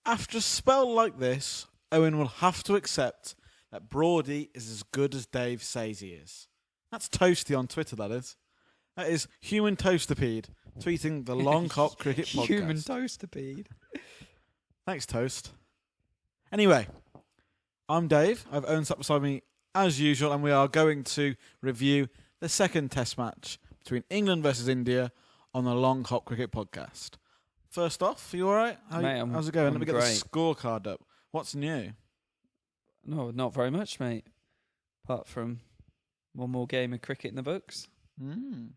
After a spell like this, Owen will have to accept that Broady is as good as Dave says he is. That's Toasty on Twitter, that is. That is Human Toastapede tweeting the Long Hop Cricket Podcast. Human Toastapede. Thanks, Toast. Anyway, I'm Dave. I've Owen sat beside me as usual, and we are going to review the second Test match between England versus India on the Long Hop Cricket Podcast. First off, are you all right? How's it going? Let me get the scorecard up. What's new? No, not very much, mate. Apart from one more game of cricket in the books.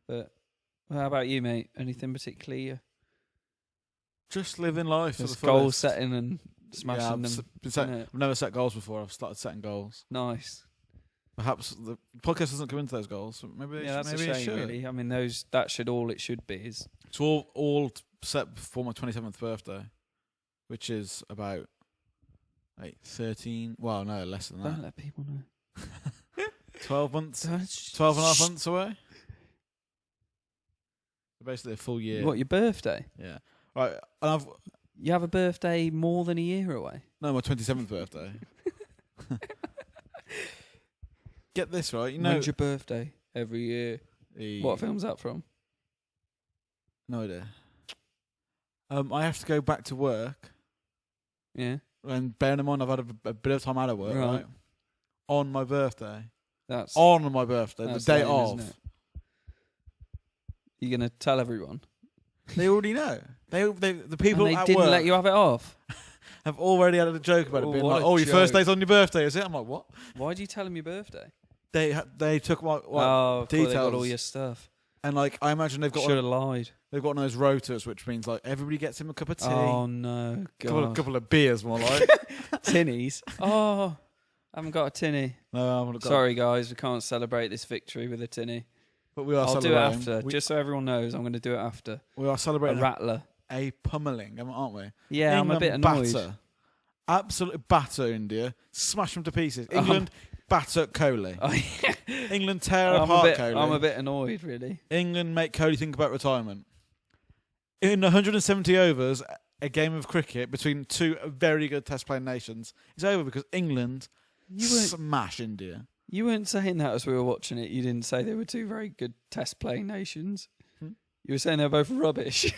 But how about you, mate? Anything particularly? Just living life. Just goal setting and smashing them. I've never set goals before. I've started setting goals. Nice. Perhaps the podcast doesn't come into those goals. So maybe that's maybe a shame, really. I mean, that should all it should be. Is it's all set before my 27th birthday, which is about 13. Well, no, less than that. Don't let people know. 12 months. 12 and a half months away. Basically a full year. What, your birthday? Yeah. Right. And you have a birthday more than a year away? No, my 27th birthday. Get this right. You know, when's your birthday? Every year. What film's that from? No idea. I have to go back to work. Yeah. And bearing in mind I've had a bit of time out of work, right? On my birthday. That's the day lame, of. You're going to tell everyone? They already know. The people and they at didn't work let you have it off? have already had a joke about it being like, your first day's on your birthday, is it? I'm like, what? Why do you tell them your birthday? They took my details. They got all your stuff. And like, I imagine they've got should have lied. They've got one of those rotors, which means like everybody gets him a cup of tea. Oh no, God. Couple of beers, more like tinnies. Oh, I haven't got a tinny. No, I haven't got. Sorry, guys, we can't celebrate this victory with a tinny. But we are. I'll do it after, just so everyone knows. I'm going to do it after. We are celebrating a rattler, a pummeling, aren't we? Yeah, England, I'm a bit annoyed. Absolutely batter India, smash them to pieces. England batter Kohli. England tear apart Kohli. I'm a bit annoyed, really. England make Kohli think about retirement. In 170 overs, a game of cricket between two very good Test-playing nations is over because England smash India. You weren't saying that as we were watching it. You didn't say they were two very good Test-playing nations. You were saying they're both rubbish.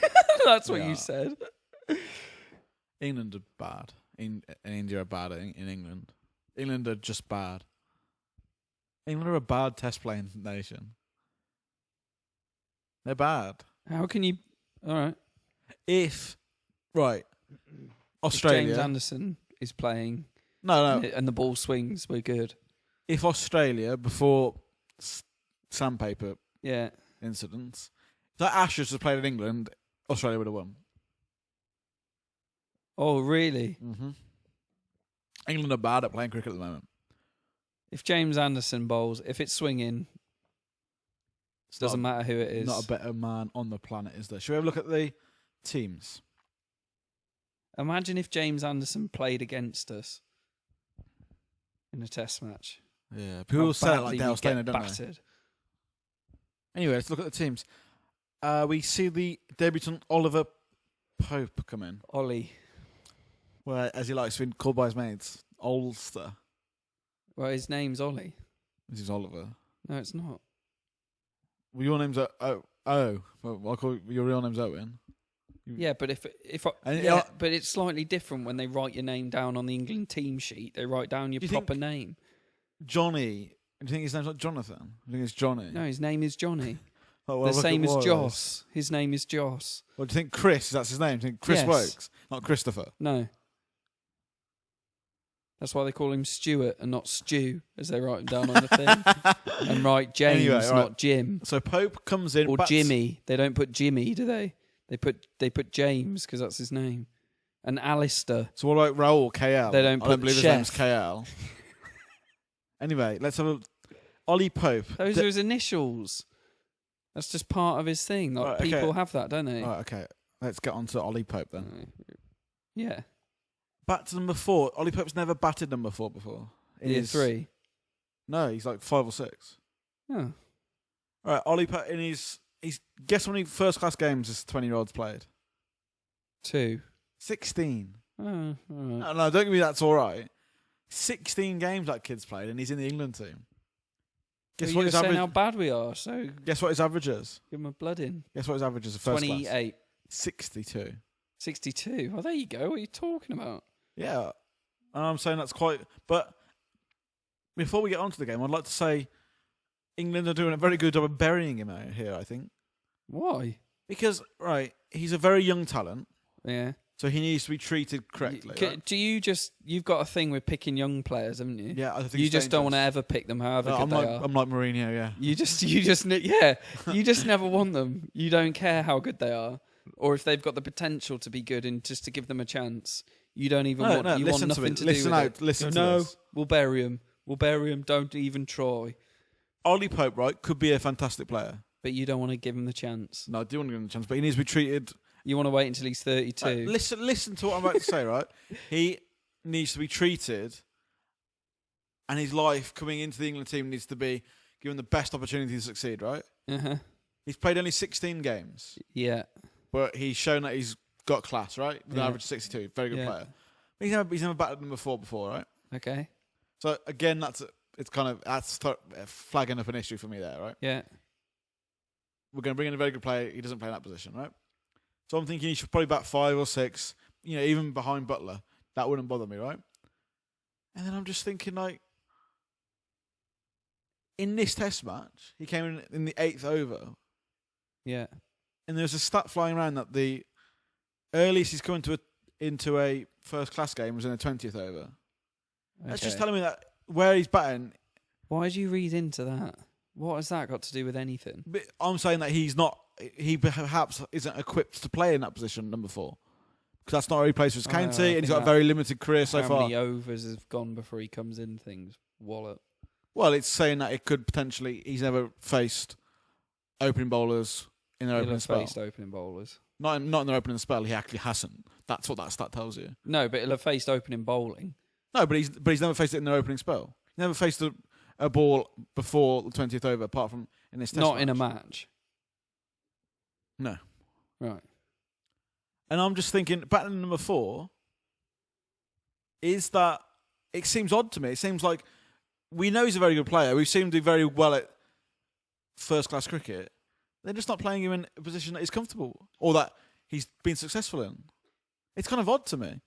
That's what you said. England are bad. And India are bad in England. England are just bad. England are a bad Test-playing nation. They're bad. How can you... All right. Australia... If James Anderson is playing... No. And the ball swings, we're good. If Australia, before sandpaper incidents, if that Ashes was played in England, Australia would have won. Oh, really? Mm-hmm. England are bad at playing cricket at the moment. If James Anderson bowls, if it's swinging, it doesn't matter who it is. Not a better man on the planet, is there? Should we have a look at the teams? Imagine if James Anderson played against us in a Test match. Yeah, people say it like Dale Steiner, don't they? Anyway, let's look at the teams. We see the debutant Oliver Pope come in. Ollie. Well, as he likes to be called by his mates, Ulster. Well, his name's Ollie. This is Oliver. No, it's not. Well, your name's Well, I'll call your real name's Owen. Yeah, but but it's slightly different when they write your name down on the England team sheet. They write down your proper name. Johnny. Do you think his name's not Jonathan? I think it's Johnny. No, his name is Johnny. The same as Joss. His name is Joss. Well, do you think Chris, that's his name? Do you think Chris Wokes, not Christopher? No. That's why they call him Stuart and not Stu, as they write him down on the thing. And write James, not Jim. So Pope comes in. Or Jimmy. They don't put Jimmy, do they? They put James, because that's his name. And Alistair. So what about Raoul, KL? They don't put I don't believe Chef. his name's KL. Anyway, let's have a... Ollie Pope. Those are his initials. That's just part of his thing. Like, people have that, don't they? Right, okay. Let's get on to Ollie Pope then. Yeah. Back to number 4. Ollie Pope's never batted number 4 before. In 3? No, he's like 5 or 6. Oh. All right, Ollie Pope in his... Guess how many first-class games this 20-year-old's played? 2. 16. Oh, all right. No, don't give me that's all right. 16 games that kid's played, and he's in the England team. Guess Well, what you were his saying average? how bad we are, so Guess what his average is? give him a blood in. Guess what his average is of first class? 28. 62. 62. Oh, there you go. What are you talking about? Yeah, and I'm saying that's quite. But before we get on to the game, I'd like to say England are doing a very good job of burying him out here. I think Why? because he's a very young talent, Yeah. so he needs to be treated correctly. Right? Do you you've got a thing with picking young players, haven't you? Yeah, I think You it's just don't want to dangerous. ever pick them however No, good they are. I'm like Mourinho. Yeah, You just never want them. You don't care how good they are, or if they've got the potential to be good, and just to give them a chance. You don't even want. You want listen to nothing me. to Listen do with out. it. Listen to No, this. we'll bury him. We'll bury him. Don't even try. Ollie Pope, right, could be a fantastic player. But you don't want to give him the chance. No, I do want to give him a chance, but he needs to be treated. You want to wait until he's 32. Listen to what I'm about to say, right? He needs to be treated, and his life coming into the England team needs to be given the best opportunity to succeed, right? Uh-huh. He's played only 16 games, Yeah. but he's shown that he's got class, right? With an Yeah. average of 62, very good Yeah. player. He's never batted number 4 before, right? Okay. So again, that's flagging up an issue for me there, right? Yeah. We're going to bring in a very good player. He doesn't play in that position, right? So I'm thinking he should probably bat 5 or 6, even behind Butler. That wouldn't bother me, right? And then I'm just thinking, like, in this test match, he came in the 8th over, Yeah. and there's a stat flying around that the earliest he's come into a first-class game was in the 20th over. That's just Okay. telling me that where he's batting. Why do you read into that? What has that got to do with anything? But I'm saying that he perhaps isn't equipped to play in that position, number 4. Because that's not where he plays for his county, and he's got a very limited career so How far. many overs have gone before he comes in? Things wallop. Well, it's saying that it could potentially. He's never faced opening bowlers in their He'll opening have spell. faced opening bowlers. Not in their opening spell. He actually hasn't. That's what that stat tells you. No, but he'll have faced opening bowling. No, but he's never faced it in their opening spell. He never faced a ball before the 20th over, apart from in this test Not match. in a match. No. Right. And I'm just thinking, batting number 4, is that... It seems odd to me. It seems like we know he's a very good player. We've seen him do very well at first-class cricket. They're just not playing him in a position that he's comfortable or that he's been successful in. It's kind of odd to me.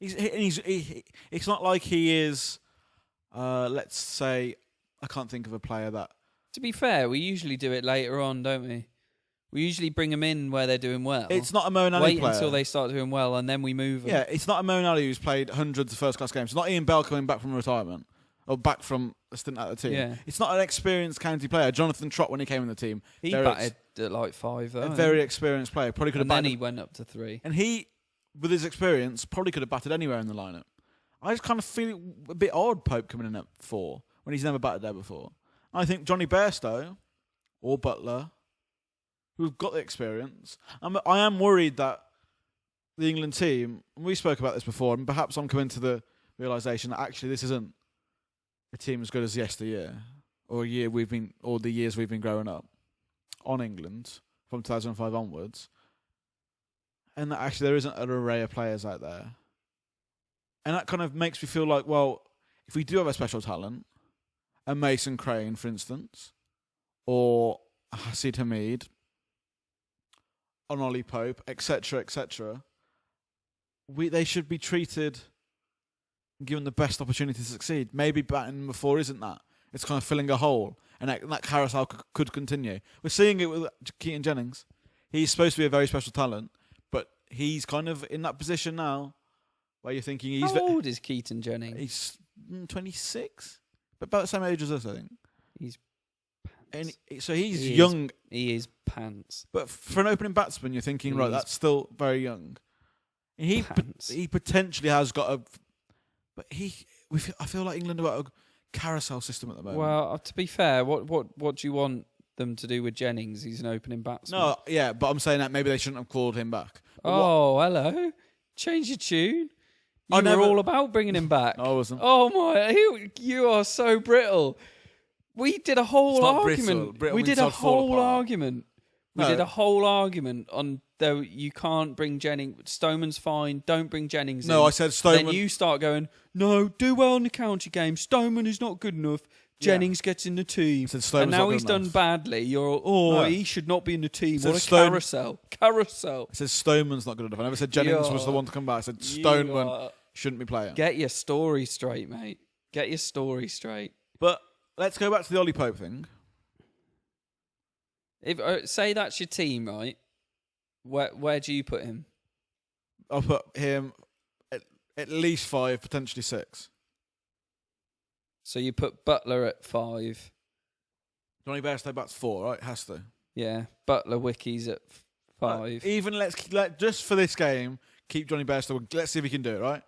It's not like he is, let's say, I can't think of a player that... To be fair, we usually do it later on, don't we? We usually bring them in where they're doing well. It's not a Moeen Ali Wait player. until they start doing well, and then we move them. Yeah, it's not a Moeen Ali who's played hundreds of first-class games. It's not Ian Bell coming back from retirement or back from a stint at the team. Yeah. It's not an experienced county player. Jonathan Trott, when he came in the team, He very batted at like 5, though. a very experienced player. Probably could have and then batted. he went up to 3. And he, with his experience, probably could have batted anywhere in the lineup. I just kind of feel it a bit odd, Pope coming in at 4 when he's never batted there before. I think Johnny Bairstow or Butler, who've got the experience. I am worried that the England team, and we spoke about this before, and perhaps I'm coming to the realisation that actually this isn't a team as good as yesteryear, or the years we've been growing up on England from 2005 onwards, and that actually there isn't an array of players out there. And that kind of makes me feel like, well, if we do have a special talent, a Mason Crane, for instance, or Hasid Hamid, on Ollie Pope, etc., they should be treated and given the best opportunity to succeed. Maybe batting number 4 isn't that. It's kind of filling a hole, and that carousel could continue. We're seeing it with Keaton Jennings. He's supposed to be a very special talent, but he's kind of in that position now where you're thinking he's... How old is Keaton Jennings? He's 26, but about the same age as us, I think. He's And so he's He is young, He is pants. but for an opening batsman, you're thinking, right, He's that's still very young. And pants. he potentially has got a, but I feel like England have got a carousel system at the moment. Well, to be fair, what do you want them to do with Jennings? He's an opening batsman. No, yeah, but I'm saying that maybe they shouldn't have called him back. But Oh, hello. Change your tune. I You never- were all about bringing him back. I wasn't. Oh my! You are so brittle. We did a whole It's not argument. brittle. Brittle we means did a I'd fall whole apart. argument. We No. did a whole argument on though you can't bring Jennings. Stoneman's fine. Don't bring Jennings in. No, I said Stoneman. Then you start going, no, do well in the county game. Stoneman is not good enough. Jennings gets in the team. I said Stoneman's and now not good he's done enough. badly. You're, No. he should not be in the team. said What a carousel. Carousel. I said Stoneman's not good enough. I never said Jennings was the one to come back. I said Stoneman shouldn't be playing. Get your story straight, mate. Get your story straight. But let's go back to the Ollie Pope thing. If say that's your team, right? Where do you put him? I'll put him at least 5, potentially 6. So you put Butler at 5. Johnny Bairstow bats 4, right? Has to. Yeah, Butler Wicky's at 5. Even let's just for this game keep Johnny Bairstow. Let's see if he can do it, right?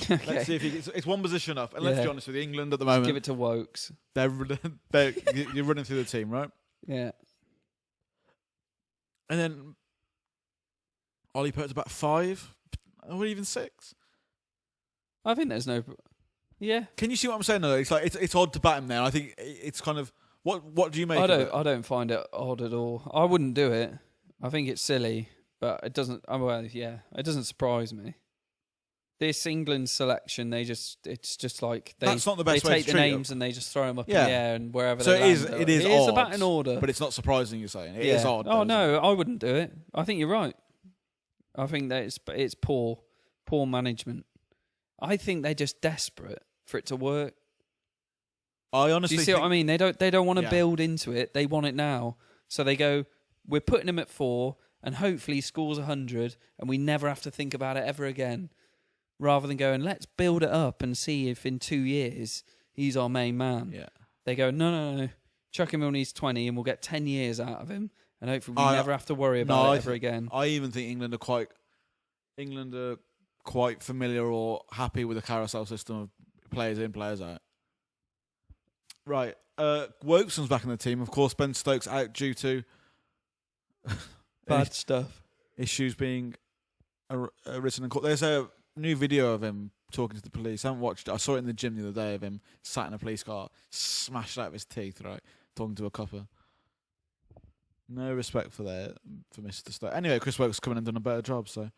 Okay. Let's see if it's one position up. And let's be honest with you, England at the moment, Give it to Wokes. you're running through the team, right? Yeah. And then Ollie Pope's about 5, or even 6. I think there's no. Yeah. Can you see what I'm saying? Though it's like it's odd to bat him there. I think it's kind of what do you make? I don't find it odd at all. I wouldn't do it. I think it's silly, but it doesn't. Well, yeah, it doesn't surprise me. This England selection, it's just like that's not the best they way take to the treat names them. and they just throw them up in Yeah. the air and wherever So they land. it is It is odd, a batting order, but it's not surprising. You're saying it yeah. is odd. Oh no, I wouldn't do it. I think you're right. I think that it's poor management. I think they're just desperate for it to work. I Do honestly you see what I mean? They don't want to Yeah. build into it. They want it now. So they go, we're putting him at 4 and hopefully he scores 100 and we never have to think about it ever again. Rather than going, let's build it up and see if in 2 years he's our main man. Yeah. They go, no. Chuck him when he's 20 and we'll get 10 years out of him. And hopefully we never have to worry about it ever again. I even think England are quite familiar or happy with the carousel system of players in, players out. Right. Wokeson's back in the team. Of course, Ben Stokes out due to Bad stuff. issues being written in court. There's a new video of him talking to the police. I haven't watched it. I saw it in the gym the other day of him sat in a police car, smashed out of his teeth, right, talking to a copper. No respect for Mr. Stokes. Anyway, Chris Wokes coming and done a better job, so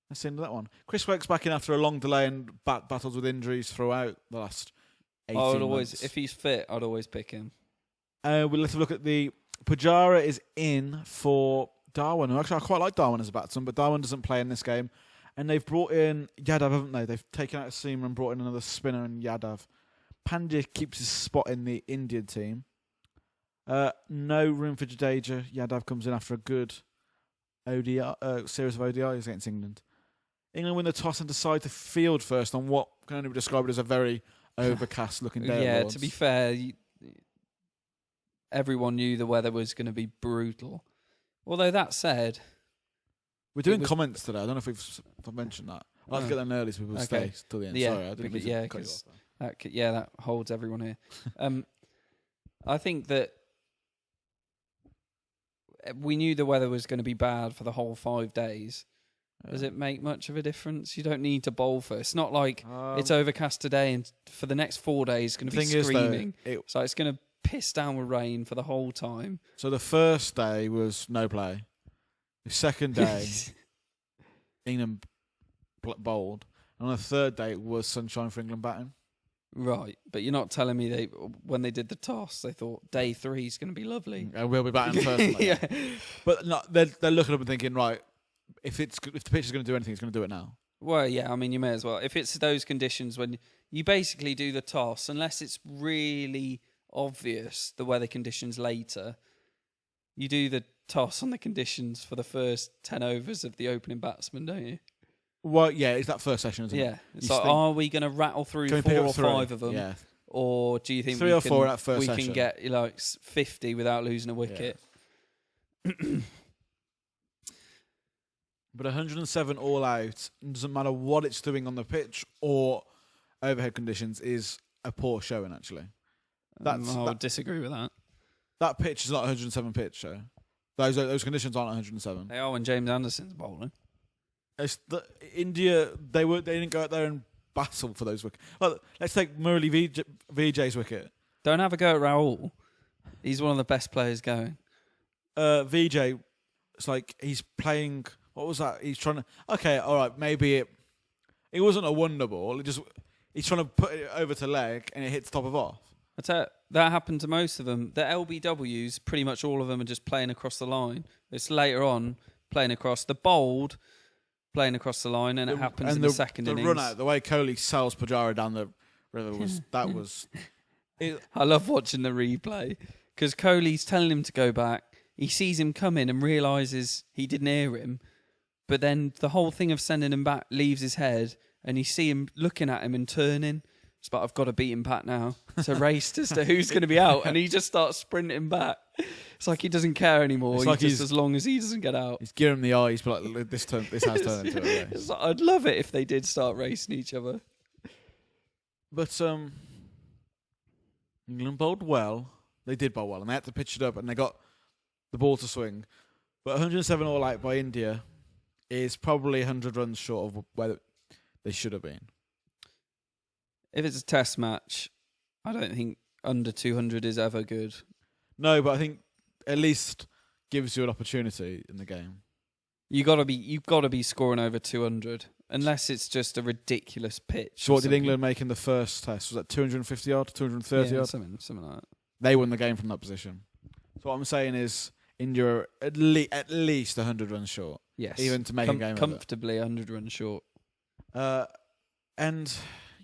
that's the end of that one. Chris Wokes back in after a long delay and battles with injuries throughout the last 18 months. If he's fit, I'd always pick him. Let's have a look at the Pujara is in for Darwin. Actually, I quite like Darwin as a batsman, but Darwin doesn't play in this game. And they've brought in Yadav, haven't they? They've taken out a seamer and brought in another spinner in Yadav. Pandya keeps his spot in the Indian team. No room for Jadeja. Yadav comes in after a good series of ODIs against England. England win the toss and decide to field first on what can only be described as a very overcast looking day. Yeah, to be fair, everyone knew the weather was going to be brutal. Although that said, we're doing comments today. I don't know if we've mentioned that. I'll have to get them early so people stay till the end. Yeah, Sorry, I didn't mean to cut you off. that holds everyone here. I think that we knew the weather was going to be bad for the whole 5 days. Does it make much of a difference? You don't need to bowl first. It's not like it's overcast today and for the next 4 days it's going to be screaming. So it's going to piss down with rain for the whole time. So the first day was no play. The second day, England bowled. And on the third day, it was sunshine for England batting. Right, but you're not telling me when they did the toss, they thought day 3 is going to be lovely. We'll be batting first. Yeah. But no, they're looking up and thinking, right, if the pitch is going to do anything, it's going to do it now. Well, yeah, I mean, you may as well. If it's those conditions when you basically do the toss, unless it's really obvious the weather conditions later, you do the toss on the conditions for the first 10 overs of the opening batsman, don't you? Well, yeah, it's that first session, isn't it? Yeah. It's like, are we going to rattle through 4 or 5 of them? Yeah. Or do you think 3 or 4 in that first we session. can get 50 without losing a wicket? Yeah. But 107 all out, doesn't matter what it's doing on the pitch or overhead conditions, is a poor showing, actually. I would disagree with that. That pitch is not 107 pitch, so those conditions aren't 107. They are when James Anderson's bowling. India, they didn't go out there and battle for those wickets. Well, let's take Murali Vijay's wicket. Don't have a go at Rahul. He's one of the best players going. Vijay, it's like he's playing What was that? He's trying to. Okay, all right, maybe it wasn't a wonder ball. He's trying to put it over to leg, and it hits top of off. I tell you, that happened to most of them. The LBWs, pretty much all of them are just playing across the line. It's later on playing across the bold, playing across the line, and it happens in the second innings. The run out, the way Kohli sells Pujara down the river was. I love watching the replay because Kohli's telling him to go back. He sees him come in and realises he didn't hear him, but then the whole thing of sending him back leaves his head, and you see him looking at him and turning. It's like, I've got to beat him back now. It's a race as to who's going to be out, and he just starts sprinting back. It's like he doesn't care anymore. It's like just as long as he doesn't get out. He's giving him the eye. He's like, this has turned into a race. It's like, I'd love it if they did start racing each other. But England bowled well. They did bowl well, and they had to pitch it up, and they got the ball to swing. But 107 all out by India is probably 100 runs short of where they should have been. If it's a test match, I don't think under 200 is ever good. No, but I think at least gives you an opportunity in the game. You've got to be scoring over 200, unless it's just a ridiculous pitch. So what did England make in the first test? Was that 250 odd, 230 yeah, odd? something like that. They won the game from that position. So what I'm saying is India are at least 100 runs short. Yes, even to make a game comfortably 100 runs short. And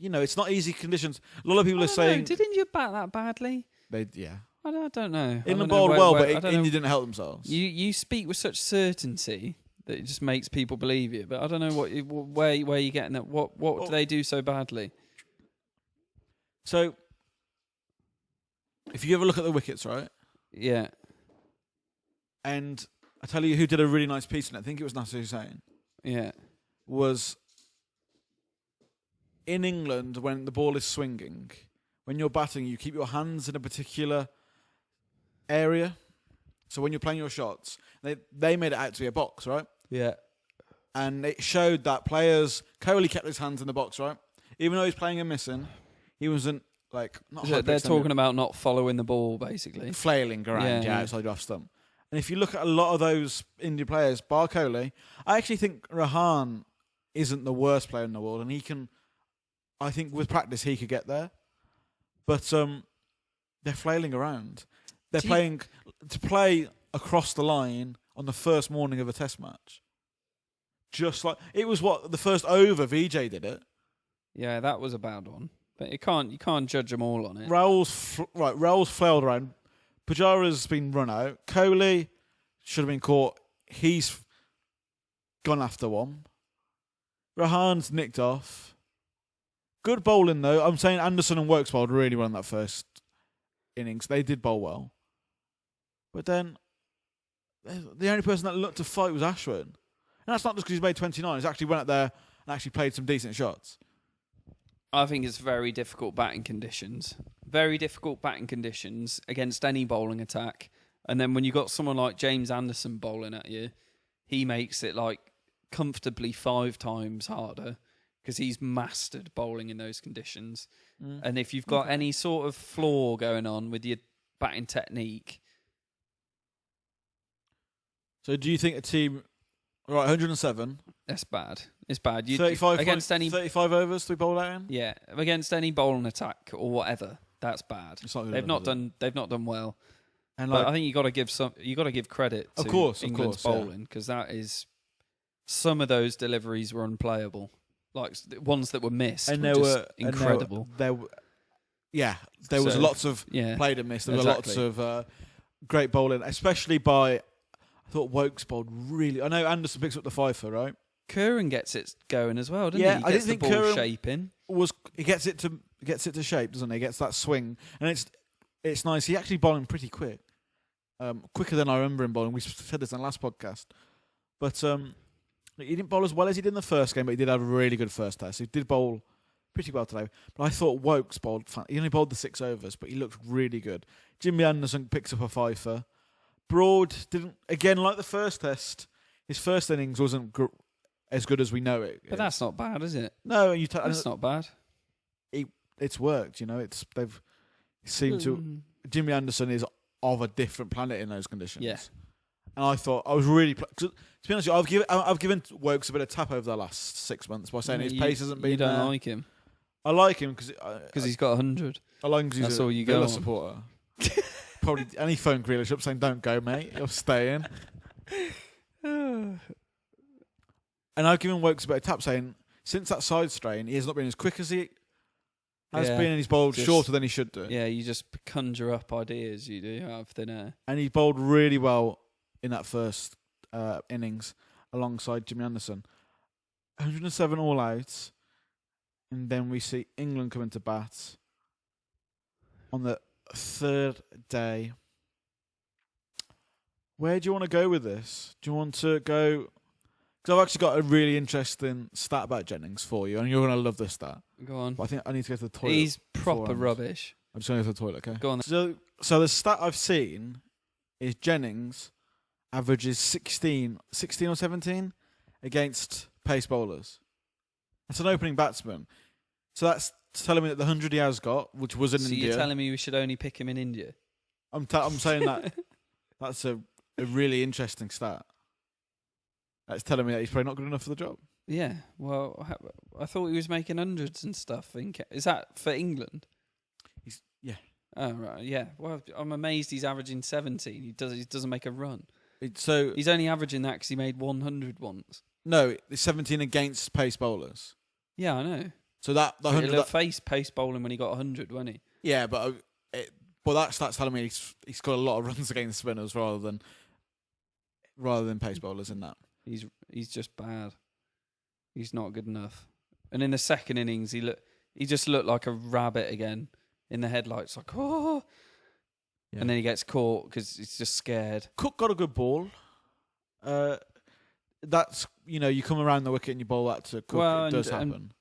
it's not easy conditions. A lot of people are saying, did India bat that badly? Yeah. I don't know. England bowled well, but India didn't help themselves. You speak with such certainty that it just makes people believe you. But I don't know where you're getting that. What do they do so badly? So, if you ever look at the wickets, right? Yeah. And I tell you who did a really nice piece on it. I think it was Nasser Hussain. Yeah. Was in England when the ball is swinging, when you're batting, you keep your hands in a particular area. So when you're playing your shots, they made it out to be a box, right? Yeah. And it showed that Kohli kept his hands in the box, right? Even though he's playing and missing, he wasn't they're talking about not following the ball, basically. Flailing around, outside your off stump. And if you look at a lot of those Indian players, bar Kohli, I actually think Rahan isn't the worst player in the world, and I think with practice he could get there. But they're flailing around. They're playing to play across the line on the first morning of a test match. Just like it was the first over VJ did it. Yeah, that was a bad one. But you can't judge them all on it. Rahul's flailed around. Pujara's been run out. Kohli should have been caught. He's gone after one. Rahan's nicked off. Good bowling though. I'm saying Anderson and Woakes bowled really well in that first innings. They did bowl well. But then the only person that looked to fight was Ashwin. And that's not just because he's made 29. He's actually went out there and actually played some decent shots. I think it's very difficult batting conditions. Very difficult batting conditions against any bowling attack. And then when you got someone like James Anderson bowling at you, he makes it like comfortably 5 times harder because he's mastered bowling in those conditions. And if you've got any sort of flaw going on with your batting technique. So do you think a team... Right, 107. That's bad. It's bad. 35 overs to be bowled out in? Yeah, against any bowling attack or whatever, that's bad. They've not done well. And I think you got to give credit to England's bowling because that is some of those deliveries were unplayable. Like ones that were missed and were just incredible. There was lots of played and missed. There were lots of great bowling, especially by I thought Woakes bowled really. I know Anderson picks up the fifer, right? Curran gets it going as well, doesn't he? He I didn't think the ball Curran shaping. He gets it to shape, doesn't he? He gets that swing, and it's nice. He actually bowling pretty quick, quicker than I remember him bowling. We said this in the last podcast, but he didn't bowl as well as he did in the first game, but he did have a really good first test. He did bowl pretty well today. But I thought Woakes bowled. He only bowled the 6 overs, but he looked really good. Jimmy Anderson picks up a fifer. Broad didn't, again, like the first test, his first innings wasn't as good as we know it. But that's not bad, is it? No, that's not bad. It's worked, they've seemed to... Jimmy Anderson is of a different planet in those conditions. Yeah. And I thought, I was really... To be honest, with you, I've given Wokes a bit of tap over the last 6 months by saying his pace hasn't been. You don't there. like him I like him because he's got 100. I like him because he's That's a all you go Villa on. supporter. Probably any phone Grealish up saying, "Don't go, mate. You're staying." And I've given Wokes a bit of tap saying, since that side strain, he has not been as quick as he has been, and he's bowled shorter than he should do. Yeah, you just conjure up ideas, you do, out of thin air. And he bowled really well in that first innings alongside Jimmy Anderson. 107 all outs, and then we see England come into bat on the third day. Where do you want to go with this? Do you want to go... Because I've actually got a really interesting stat about Jennings for you, and you're going to love this stat. Go on. But I think I need to go to the toilet. He's proper beforehand. rubbish. I'm just going to go to the toilet, okay? Go on. So the stat I've seen is Jennings averages 16 or 17 against pace bowlers. That's an opening batsman. So that's telling me that the 100 he has got, which was in So India. you're telling me we should only pick him in India? I'm saying that that's a really interesting stat. That's telling me that he's probably not good enough for the job. Yeah. Well, I thought he was making hundreds and stuff. Is that for England? Yeah. Oh, right. Yeah. Well, I'm amazed he's averaging 17. He doesn't make a run. So He's only averaging that because he made 100 once. no, it's 17 against pace bowlers. Yeah, I know. So the But 100. he'll face pace bowling when he got 100, won't he? Yeah, but that stat's telling me he's got a lot of runs against spinners rather than pace bowlers in that. He's just bad. He's not good enough. And in the second innings, he just looked like a rabbit again in the headlights, like oh. Yeah. And then he gets caught because he's just scared. Cook got a good ball. That's you come around the wicket and you bowl that to Cook. Well, it does and happen.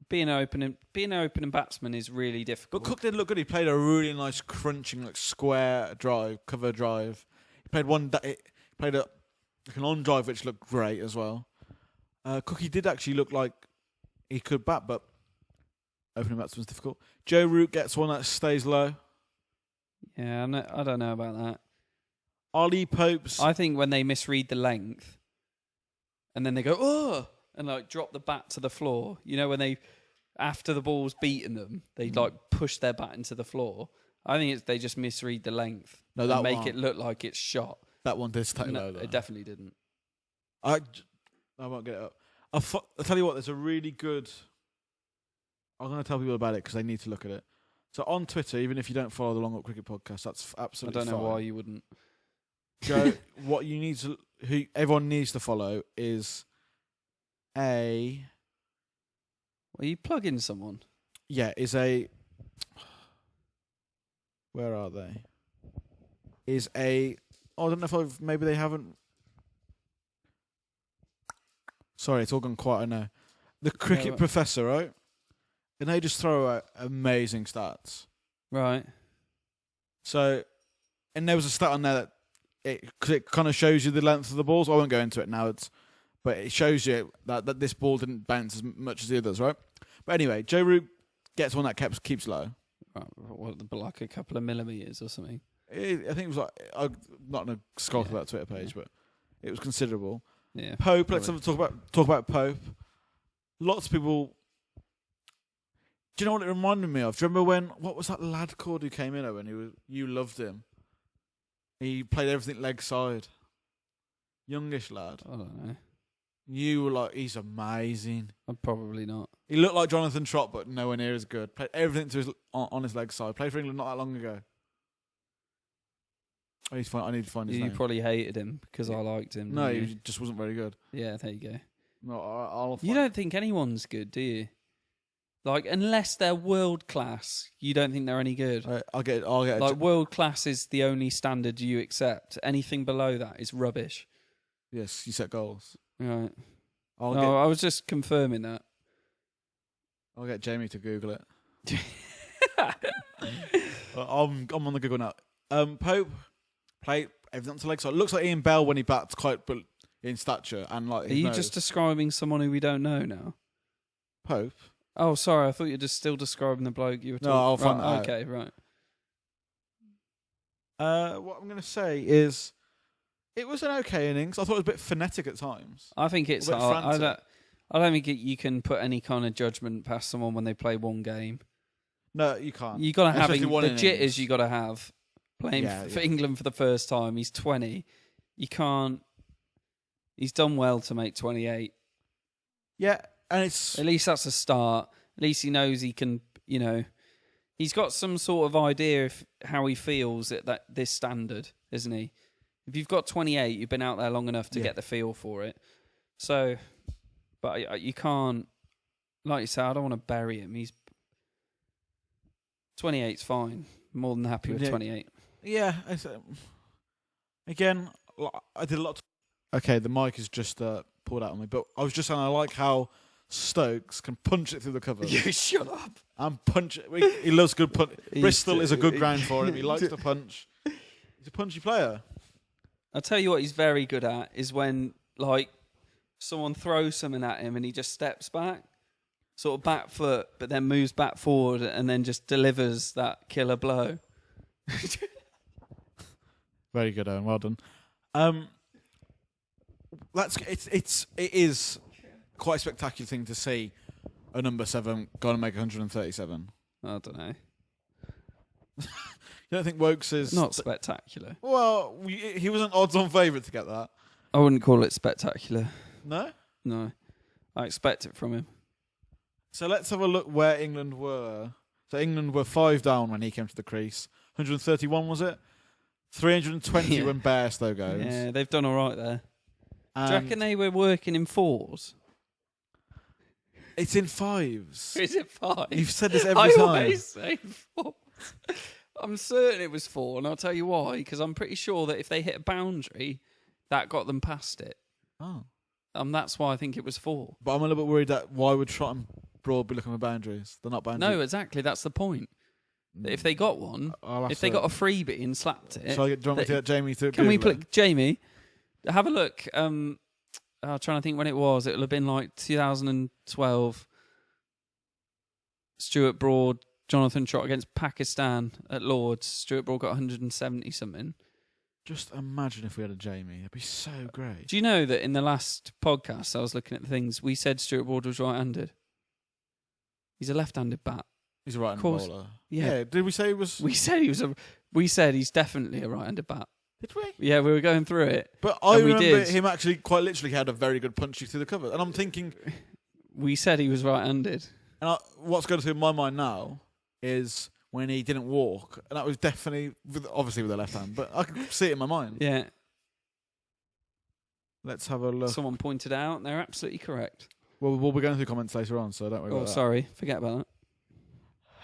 Being an opening batsman is really difficult. But Cook did look good. He played a really nice crunching, like square drive, cover drive. He played an on drive which looked great as well. Cookie did actually look like he could bat, but opening batsman's difficult. Joe Root gets one that stays low. Yeah, I don't know about that. Ollie Pope's. I think when they misread the length, and then they go oh, and like drop the bat to the floor. You know when they, after the ball's beaten them, they like push their bat into the floor. I think they just misread the length. No, that and make one. it look like it's shot. That one did stay No, low, though. it definitely didn't. I won't get it up. I'll tell you what, there's a really good... I'm going to tell people about it because they need to look at it. So on Twitter, even if you don't follow the Long Up Cricket Podcast, that's absolutely I don't know fine. why you wouldn't. Joe, what you need to... who everyone needs to follow is a... Well, you plug in someone. Yeah, is a... Where are they? Is a... Oh, I don't know if maybe they haven't... Sorry, it's all gone quiet, I know. The Cricket Professor, right? And they just throw out amazing stats. Right. So, and there was a stat on there that it kind of shows you the length of the balls. I won't go into it now, but it shows you that this ball didn't bounce as much as the others, right? But anyway, Joe Root gets one that keeps low. Right. What, like a couple of millimetres or something? I think it was like, I'm not going to scroll through that Twitter page, but it was considerable. Yeah. Pope, let's talk about Pope. Lots of people. Do you know what it reminded me of? Do you remember what was that lad called who came in when you loved him? He played everything leg side. Youngish lad. I don't know. You were like, he's amazing. I'm probably not. He looked like Jonathan Trott, but nowhere near as good. Played everything on his leg side. Played for England not that long ago. I need to find his You name. probably hated him because I liked him. No, didn't he just wasn't very good. you? Yeah, there you go. No, I'll You don't think anyone's good, do you? Like, unless they're world class, you don't think they're any good. I'll get. Like, world class is the only standard you accept. Anything below that is rubbish. Yes, you set goals. Right. I'll I was just confirming that. get Jamie to Google it. I'm on the Google now. Pope played everything to leg side. Looks like Ian Bell when he bats, quite in stature and like. Are you just describing someone who we don't know now? Pope? Oh, sorry. I thought you were just still describing the bloke you were talking. No, I'll find that out. Okay, right. What I'm going to say is It was an okay innings. I thought it was a bit phonetic at times. I think it's A bit hard. frantic. I don't think you can put any kind of judgment past someone when they play one game. No, you can't. You got to have Especially one the innings. jitters. You got to have playing Yeah, for yeah. England for the first time. He's 20. You can't. He's done well to make 28. Yeah, and it's At least that's a start. At least he knows he can. You know, he's got some sort of idea of how he feels at this standard, isn't he? If you've got 28, you've been out there long enough to Yeah. get the feel for it. So, but you can't. Like you say, I don't want to bury him. He's 28's fine. More than happy with Yeah. 28. yeah. Again, I did a lot. Okay, the mic is just pulled out on me, but I was just saying I like how Stokes can punch it through the cover. You shut up. And punch it. He loves good punch. Bristol is a good ground for him. He likes to to punch. He's a punchy player. I'll tell you what he's very good at is when, like, someone throws something at him and he just steps back, sort of back foot, but then moves back forward and then just delivers that killer blow. Very good, Owen. Well done. It is quite a spectacular thing to see a number 7 going to make 137. I don't know. You don't think Wokes is Not spectacular. Well, he was an odds-on favourite to get that. I wouldn't call it spectacular. No. No. I expect it from him. So let's have a look where England were. So England were 5 down when he came to the crease. 131 was it? 320 Yeah. when Bairstow goes. Yeah, they've done all right there. Do you And reckon they were working in 4s? it's in 5s. Is it 5? You've said this every I time. always say 4. I'm certain it was 4, and I'll tell you why. Because I'm pretty sure that if they hit a boundary, that got them past it. Oh. That's why I think it was 4. But I'm a little bit worried that why would Trott and Broad be looking for boundaries? They're not boundaries. No, exactly. That's the point. That if they got one, I'll have if they to- got a freebie and slapped it, Shall I do you want me to get Jamie to can we Google it? put Jamie? Have a look. I'm trying to think when it was. It'll have been like 2012. Stuart Broad, Jonathan Trott against Pakistan at Lords. Stuart Broad got 170 something. Just imagine if we had a Jamie. It'd be so great. Do you know that in the last podcast I was looking at the things, we said Stuart Broad was right-handed. He's a left-handed bat. He's a right-handed course. bowler. Yeah. Did we say he was? We said we said he's definitely a right-handed bat. Did we? Yeah, we were going through it. But I And we remember did. him actually quite literally had a very good punchy through the cover. And I'm thinking, We said he was right-handed. what's going through my mind now is when he didn't walk. And that was definitely, obviously with the left hand, but I can see it in my mind. Yeah. Let's have a look. Someone pointed out, and they're absolutely correct. Well, we'll be going through comments later on, so don't worry Oh, about that. sorry. Forget about that.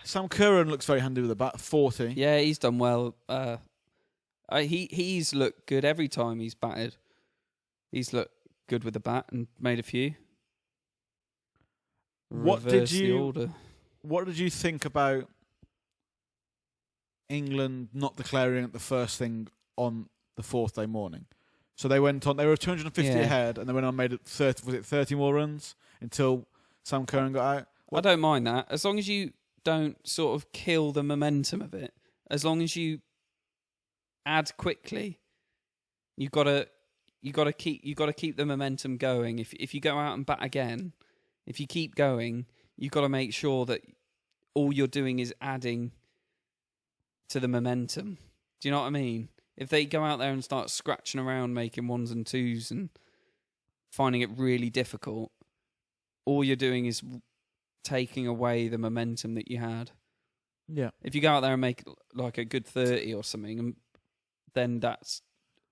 Sam Curran looks very handy with the bat, 40. Yeah, he's done well. He's looked good every time he's batted. He's looked good with the bat and made a few. What did Reverse the you- order. What did you think about England not declaring it the first thing on the 4th day morning? So they went on. They were 250 Yeah. ahead, and they went on and made it 30. Was it 30 more runs until Sam Curran got out? I don't mind that as long as you don't sort of kill the momentum of it. As long as you add quickly, you gotta keep the momentum going. If you go out and bat again, if you keep going, you've got to make sure that all you're doing is adding to the momentum. Do you know what I mean? If they go out there and start scratching around, making 1s and 2s and finding it really difficult, all you're doing is taking away the momentum that you had. Yeah. If you go out there and make like a good 30 or something, then that's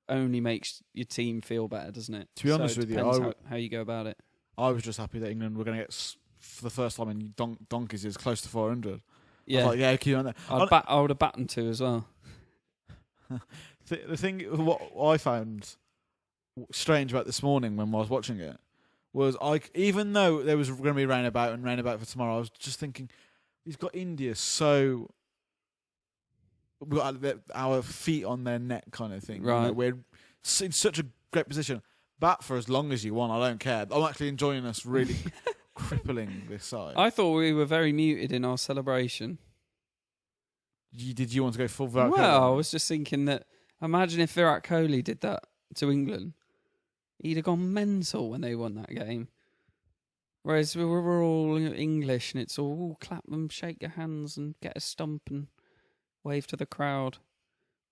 only makes your team feel better, doesn't it? To be honest it with you, depends how you go about it. I was just happy that England were going to get, for the first time in donkeys, is close to 400. Yeah, I was like, yeah, keep on there. I would have battened to as well. The thing, what I found strange about this morning when I was watching it was, even though there was going to be rain about for tomorrow, I was just thinking, he's got India so we've got our feet on their neck kind of thing. Right. You know, we're in such a great position. Bat for as long as you want. I don't care. I'm actually enjoying us really crippling this side. I thought we were very muted in our celebration. Did you want to go full Virat Well, I Kohli? was just thinking that, imagine if Virat Kohli did that to England, he'd have gone mental when they won that game. Whereas we're all English and it's all clap them, shake your hands and get a stump and wave to the crowd.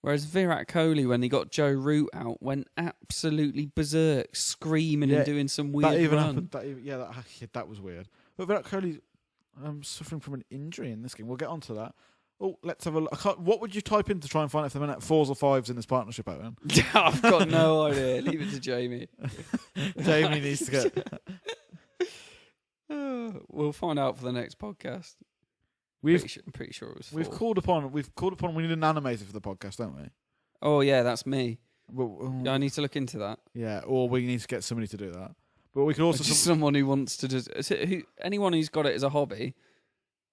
Whereas Virat Kohli, when he got Joe Root out, went absolutely berserk, screaming and doing some weird that even run. happened. That was weird. But Virat Kohli suffering from an injury in this game. We'll get onto that. Oh, let's have a look. What would you type in to try and find if there are 4s or 5s in this partnership, Owen? I've got no idea. Leave it to Jamie. Jamie needs to get... We'll find out for the next podcast. I'm pretty sure it was 4. We've called upon. We need an animator for the podcast, don't we? Oh yeah, that's me. Well, Yeah, I need to look into that. yeah, or we need to get somebody to do that. But we could also Just someone who wants to just anyone who's got it as a hobby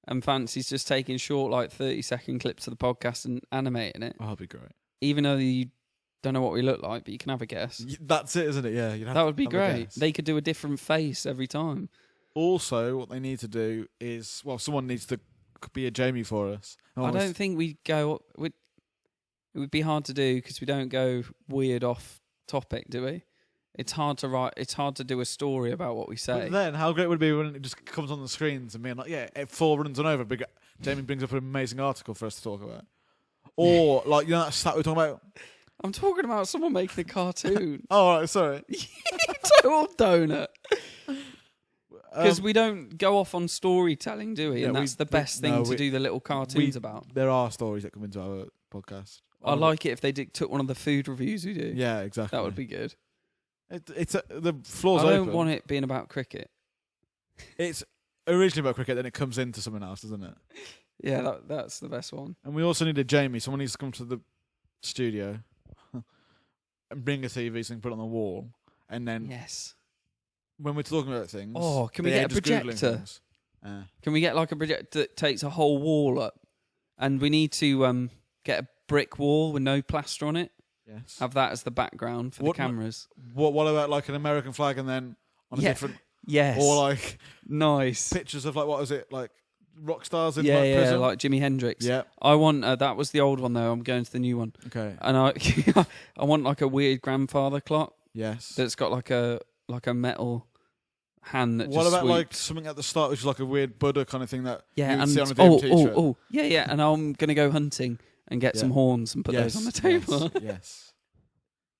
and fancies just taking short, like 30-second clips of the podcast and animating it. Oh, that'd be great. Even though you don't know what we look like, but you can have a guess. That's it, isn't it? Yeah, you'd have That to would be have a great. guess. They could do a different face every time. Also, what they need to do is, someone needs to be a Jamie for us. I don't think we go. It would be hard to do because we don't go weird off topic, do we? It's hard to write. It's hard to do a story about what we say. But then, how great would it be when it just comes on the screens and being like, yeah, 4 runs and over. Jamie brings up an amazing article for us to talk about. Or, like, you know that stat we were talking about? I'm talking about someone making a cartoon. Oh, all right, sorry. Total donut. Because we don't go off on storytelling, do we? Yeah, And that's the best thing to we- do the little cartoons about. There are stories that come into our podcast. I like it if they took one of the food reviews we do. Yeah, exactly. That would be good. The floor's I open. don't want it being about cricket. It's originally about cricket, then it comes into something else, doesn't it? Yeah, that's the best one. And we also need a Jamie. Someone needs to come to the studio and bring a TV so we can put it on the wall. And then Yes. when we're talking about things... Oh, can we they're get a just Googling projector? things. Can we get like a projector that takes a whole wall up? And we need to get a brick wall with no plaster on it. Yes. Have that as the background for the cameras. What about like an American flag and then on a different... Yes. Or like nice. pictures of like, what was it? Like rock stars in Yeah, prison? like Jimi Hendrix. Yeah. I want that was the old one though. I'm going to the new one, Okay. and I want like a weird grandfather clock Yes. that's got like a metal hand that. What just about like sweeps. something at the start which is like a weird Buddha kind of thing that Yeah, you would and see on a DMT show? yeah, and I'm gonna go hunting and get some horns and put those on the table.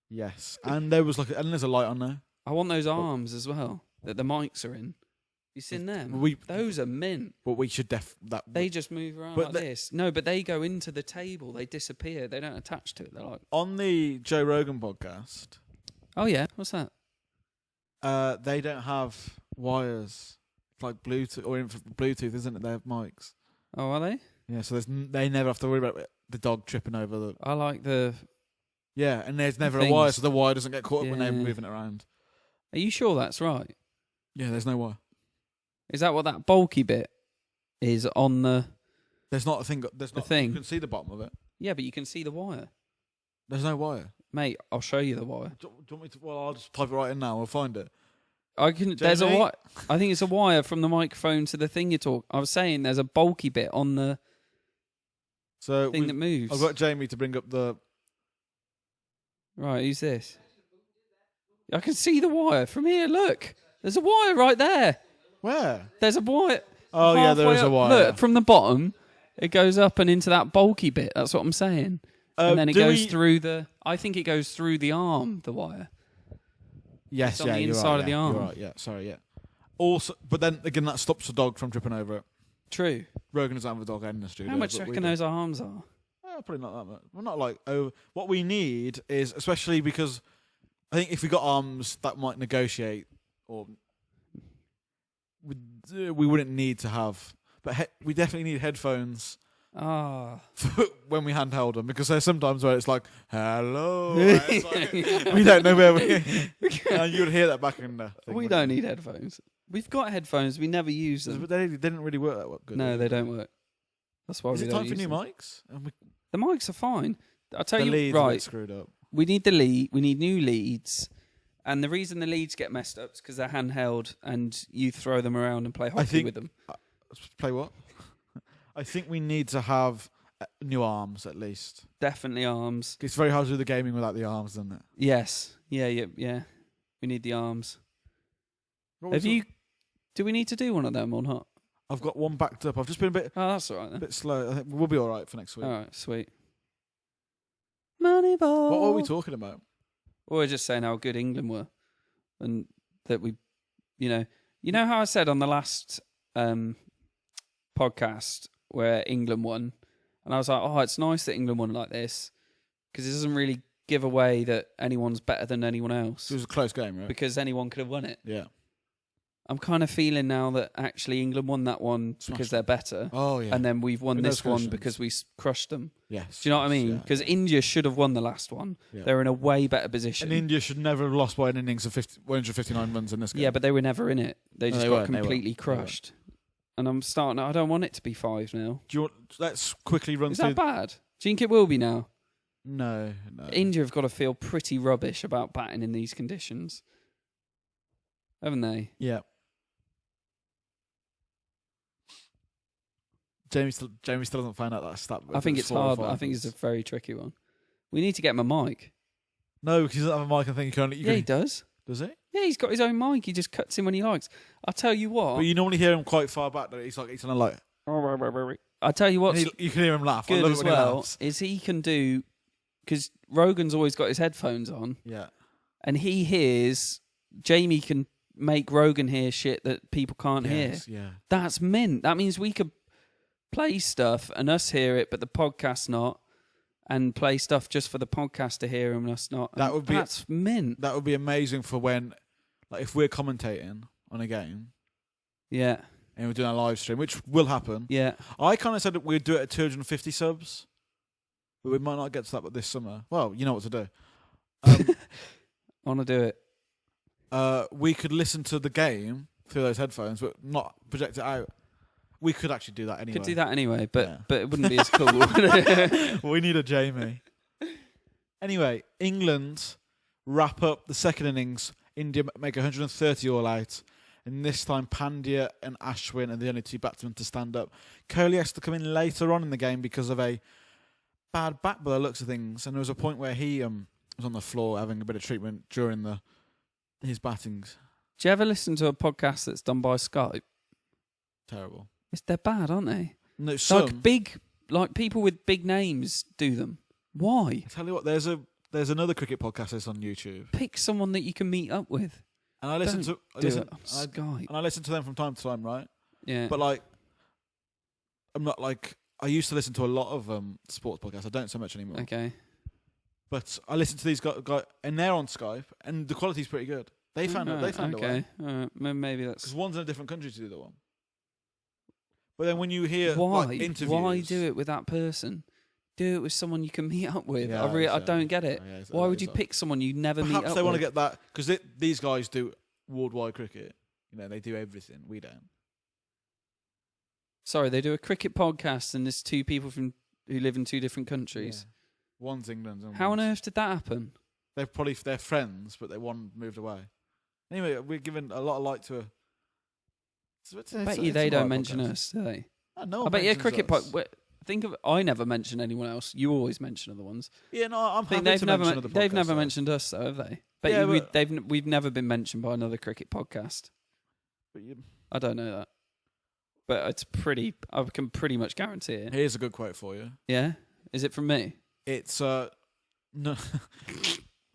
Yes. And there was there's a light on there. I want those arms as well that the mics are in. You seen them? Those are mint. But we should They just move around like this. No, but they go into the table. They disappear. They don't attach to it. They're like... On the Joe Rogan podcast, Oh, yeah? What's that? they don't have wires. It's like Bluetooth, Bluetooth, isn't it? They have mics. Oh, are they? Yeah, so they never have to worry about the dog tripping over the... I like the... Yeah, and there's never a things. wire, so the wire doesn't get caught up when they're Yeah. moving it around. Are you sure that's right? Yeah, there's no wire. Is that what that bulky bit is on the... There's not a thing... There's not... thing? You can see the bottom of it. Yeah, but you can see the wire. There's no wire. Mate, I'll show you the wire. Do you want me to... Well, I'll just type it right in now. We'll find it. There's a Jamie? wire. I think it's a wire from the microphone to the thing you talk. I was saying there's a bulky bit on the So thing that moves. I've got Jamie to bring up the... Right, who's this? I can see the wire from here. Look, there's a wire right there. Where? There's a wire. Oh, yeah, there halfway is a up. wire. Look, from the bottom, it goes up and into that bulky bit. That's what I'm saying. And then it goes through the... I think it goes through the arm, the wire. Yes, It's on yeah, the you're inside right, of the yeah, arm. You're right, yeah, sorry, yeah. Also, but then again, that stops the dog from tripping over it. True. Rogan doesn't have a dog in the studio. How much do but you we reckon do. those arms are? Probably not that much. We're not like over. What we need is, especially because I think if we got arms, that might negotiate, or we wouldn't need to have. But we definitely need headphones Ah. for when we handheld them, because there's sometimes where it's like, hello. It's like, we don't know where we. And you'd hear that back in the thing, We wouldn't don't you? need headphones. We've got headphones. We never use them. But they didn't really work that good. No, they don't work. That's why Is we it don't time for use new them. mics? And The mics are fine. I'll tell the you, leads are a bit right, screwed up. we need the lead. We need new leads. And the reason the leads get messed up is because they're handheld and you throw them around and play hockey think- with them. Play what? I think we need to have new arms at least. Definitely arms. It's very hard to do the gaming without the arms, isn't it? Yes. Yeah. We need the arms. What Have was it? you? Do we need to do one of them or not? I've got one backed up. I've just been a bit Oh, that's all right then. slow. I think we'll be all right for next week. All right, sweet. Moneyball. What are we talking about? Well, we're just saying how good England were, and that we, you know how I said on the last podcast where England won, and I was like, oh, it's nice that England won like this because it doesn't really give away that anyone's better than anyone else It was a close game, right? because anyone could have won it. Yeah. I'm kind of feeling now that actually England won that one Smashed because they're better, Oh yeah. and then we've won With no this one cushions. because we crushed them. Yes. Do you know what I mean? Yeah. Because India should have won the last one. Yeah. They're in a way better position. And India should never have lost by an innings of 159 runs in this game. Yeah, but they were never in it. They No, just they got weren't, they completely weren't. crushed. And I'm starting. I don't want it to be 5 now. Do you want? Let's quickly run Is through. that bad? Do you think it will be now? No. India have got to feel pretty rubbish about batting in these conditions, haven't they? Yeah. Jamie still doesn't find out that stat. I think it's 4 or hard. 5 I think it's a runs. very tricky one. We need to get him a mic. No, because he doesn't have a mic. I think you can only. Yeah, he does. Does he? Yeah, he's got his own mic. He just cuts in when he likes. I'll tell you what. But you normally hear him quite far back. Though. He's kind of like. I'll tell you what's You can hear him laugh. I good love it as when he well laughs. is he can do, because Rogan's always got his headphones on, Yeah. and he hears. Jamie can make Rogan hear shit that people can't Yes, hear. yeah. That's mint. That means we could play stuff and us hear it, but the podcast not, and play stuff just for the podcast to hear and us not. That would be- That's mint. That would be amazing for when, like, if we're commentating on a game Yeah, and we're doing a live stream, which will happen. yeah. I kind of said that we'd do it at 250 subs, but we might not get to that this summer. Well, you know what to do. I want to do it. We could listen to the game through those headphones, but not project it out. We could actually do that anyway. Could do that anyway, but Yeah. but it wouldn't be as cool. We need a Jamie. Anyway, England wrap up the second innings. India make 130 all out. And this time, Pandya and Ashwin are the only 2 batsmen to stand up. Kohli has to come in later on in the game because of a bad back by the looks of things. And there was a point where he was on the floor having a bit of treatment during his battings. Do you ever listen to a podcast that's done by Skype? Terrible. They're bad, aren't they? No, some. Like people with big names do them. Why? I tell you what, there's another cricket podcast that's on YouTube. Pick someone that you can meet up with. And I listen Do it on Skype. and I listen to them from time to time, right? Yeah. But like, I'm not like I used to listen to a lot of sports podcasts. I don't so much anymore. Okay. But I listen to these guys, and they're on Skype, and the quality's pretty good. They found a way Okay. Maybe because that's one's in a different country to the other one. But then when you hear why. like, interviews, Why do it with that person? Do it with someone you can meet up with. Yeah, I don't get it. Yeah, it's- Why would it's you odd. pick someone you never meet Perhaps up they want to with? get that because these guys do worldwide cricket. You know, they do everything. We don't. Sorry, they do a cricket podcast, and there's 2 people who live in 2 different countries. Yeah. One's England. And How on one's- earth did that happen? They're friends, but one moved away. Anyway, we're giving a lot of light to a. I bet you they don't mention us, do they? No, I bet you a cricket podcast. Think of. I never mention anyone else. You always mention other ones. Yeah, no, I'm I think happy to mention other podcasts. they've never though. mentioned us, though, have they? Bet Yeah, you but- we've never been mentioned by another cricket podcast. But I don't know that, but it's pretty. I can pretty much guarantee it. here's a good quote for you. Yeah, is it from me? It's no,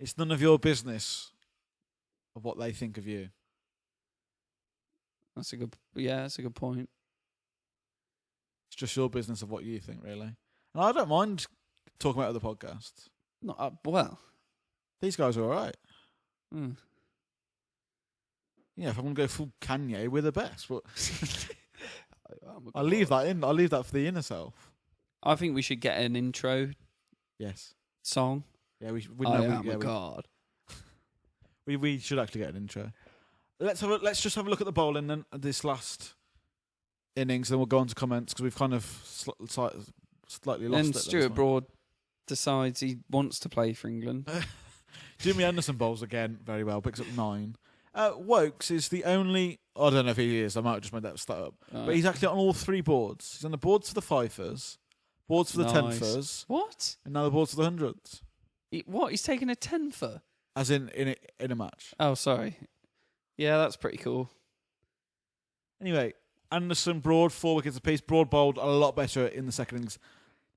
it's none of your business of what they think of you. That's a good. Yeah, that's a good point. It's just your business of what you think, really. And I don't mind talking about other podcasts. Not well. These guys are all right. Hmm. Yeah, if I'm going to go full Kanye, we're the best. But Oh my I'll leave God. that in. I'll leave that for the inner self. I think we should get an intro Yes. song. Yeah, we God. we should actually get an intro. Let's just have a look at the bowling then this last innings, then we'll go on to comments because we've kind of slightly lost Then it. this Stuart one. Broad decides he wants to play for England. Jimmy Anderson bowls again very well, picks up 9. Wokes is the only. I don't know if he is. I might have just made that stat up, but he's actually on all 3 boards. He's on the boards for the fifers, boards for the Nice. tenfers, What? and now the boards for the hundreds. What? He's taking a tenfer. as in a match. Oh, sorry. Yeah, that's pretty cool. Anyway, Anderson, Broad, 4 wickets apiece. Broad bowled a lot better in the second innings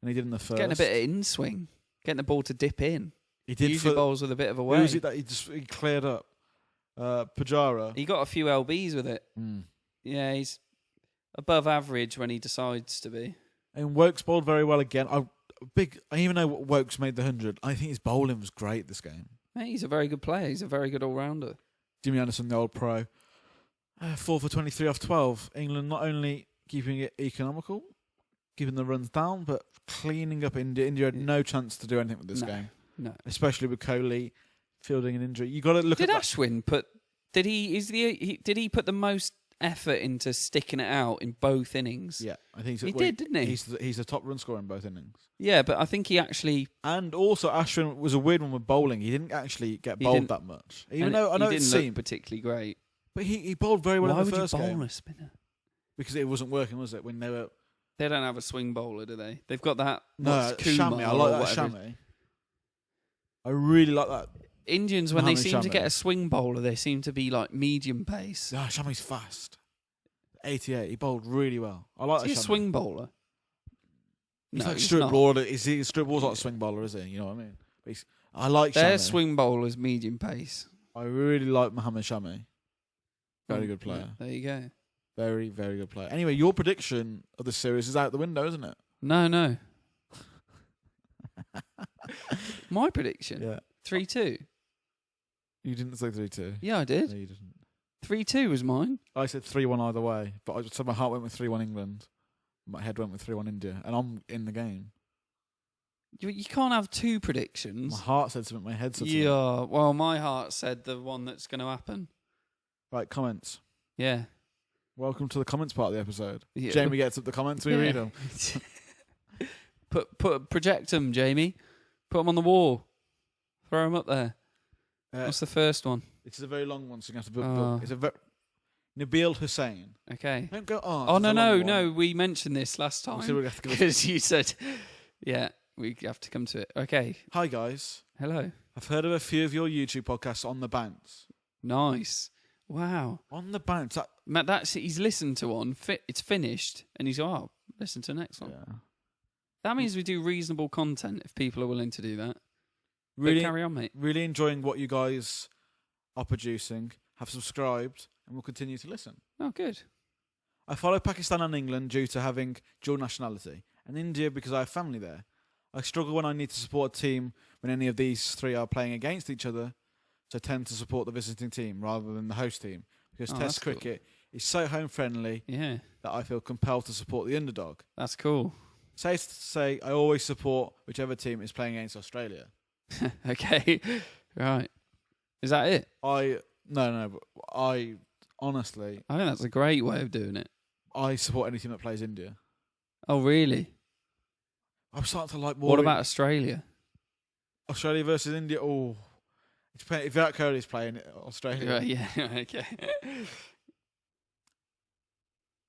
than he did in the first. Getting a bit of in swing, getting the ball to dip in. He did usually for, bowls with a bit of a who way. was it that he cleared up? Pujara. He got a few LBs with it. Yeah, he's above average when he decides to be. And Wokes bowled very well again. I even know Wokes made the 100. I think his bowling was great this game. Hey, he's a very good player. He's a very good all-rounder. Jimmy Anderson, the old pro. 4 for 23 off 12. England not only keeping it economical, keeping the runs down, but cleaning up India. India had no chance to do anything with this game. No. Especially with Kohli fielding an injury. You got to look at that. Ashwin put... Did he put the most effort into sticking it out in both innings? Yeah, I think so. He did, didn't he? He's the top run scorer in both innings. Yeah, but I think he actually... And also, Ashwin was a weird one with bowling. He didn't actually get bowled that much. Even though I know it seemed particularly great. But he bowled very well in the first game. Why would you bowl a spinner? Because it wasn't working, was it? When they were... They don't have a swing bowler, do they? They've got that... No, Shami. I like that Shami. I really like that. Indians, when Mohamed they seem to Shami. get a swing bowler, they seem to be like medium pace. Yeah, Shami's fast. 88. He bowled really well. I like Is he a Shami. swing bowler? He's No, like he's Stuart not. Broad. Stuart Broad's like a swing bowler, is he? You know what I mean? I like Their Shami. swing bowler's medium pace. I really like Mohamed Shami. Very good player. Yeah, there you go. Very, very good player. Anyway, your prediction of the series is out the window, isn't it? No. My prediction? Yeah. 3-2. You didn't say 3-2. Yeah, I No, did. you didn't. 3-2 was mine. I said 3-1 either way, but I said my heart went with 3-1 England. My head went with 3-1 India, and I'm in the game. You can't have two My predictions. heart said something, my head said something. Yeah, well, my heart said the one that's going to happen. Right, comments. Yeah. Welcome to the comments part of the episode. Yeah. Jamie gets up the comments, we Yeah. read them. Project them, Jamie. Put them on the wall. Throw them up there. What's the first one? This is a very long one, so you have to build. Oh. It's a Nabil Hussain. Okay. Don't go on. Oh, no. We mentioned this last time. So we have to give Because you said, yeah, we have to come to it. Okay. Hi guys, Hello. I've heard of a few of your YouTube podcasts on the bounce. Nice. Wow. On the bounce. Matt, he's listened to one. It's finished. And he's listen to the next one. Yeah. That means we do reasonable content if people are willing to do that. Really, But carry on, mate. really enjoying what you guys are producing. Have subscribed and will continue to listen. Oh, good. I follow Pakistan and England due to having dual nationality, and India because I have family there. I struggle when I need to support a team when any of these three are playing against each other, so I tend to support the visiting team rather than the host team, because Oh, that's Test cool. cricket is so home friendly Yeah, that I feel compelled to support the underdog. that's cool. Safe to say, I always support whichever team is playing against Australia. Okay. Right. Is that it? But I honestly, I think that's a great way of doing it. I support any team that plays India. Oh, really? I'm starting to like more. What about Australia? Australia versus India? Oh, if Virat Kohli's playing Australia. Right, yeah, okay.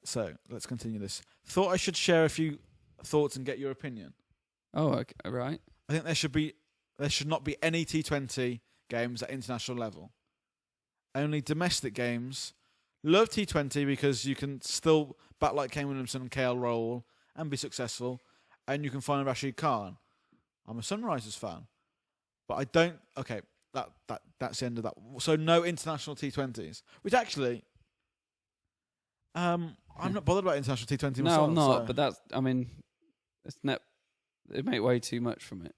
So let's continue this. Thought I should share a few thoughts and get your opinion. Oh, okay, right. I think there should not be any T20 games at international level. Only domestic games. Love T20 because you can still bat like Kane Williamson and KL Rahul and be successful, and you can find Rashid Khan. I'm a Sunrisers fan, but I don't. Okay, that's the end of that. So no international T20s, which actually, I'm not bothered about international T20 myself. No, I'm not. so- But that's, I mean, they make way too much from it.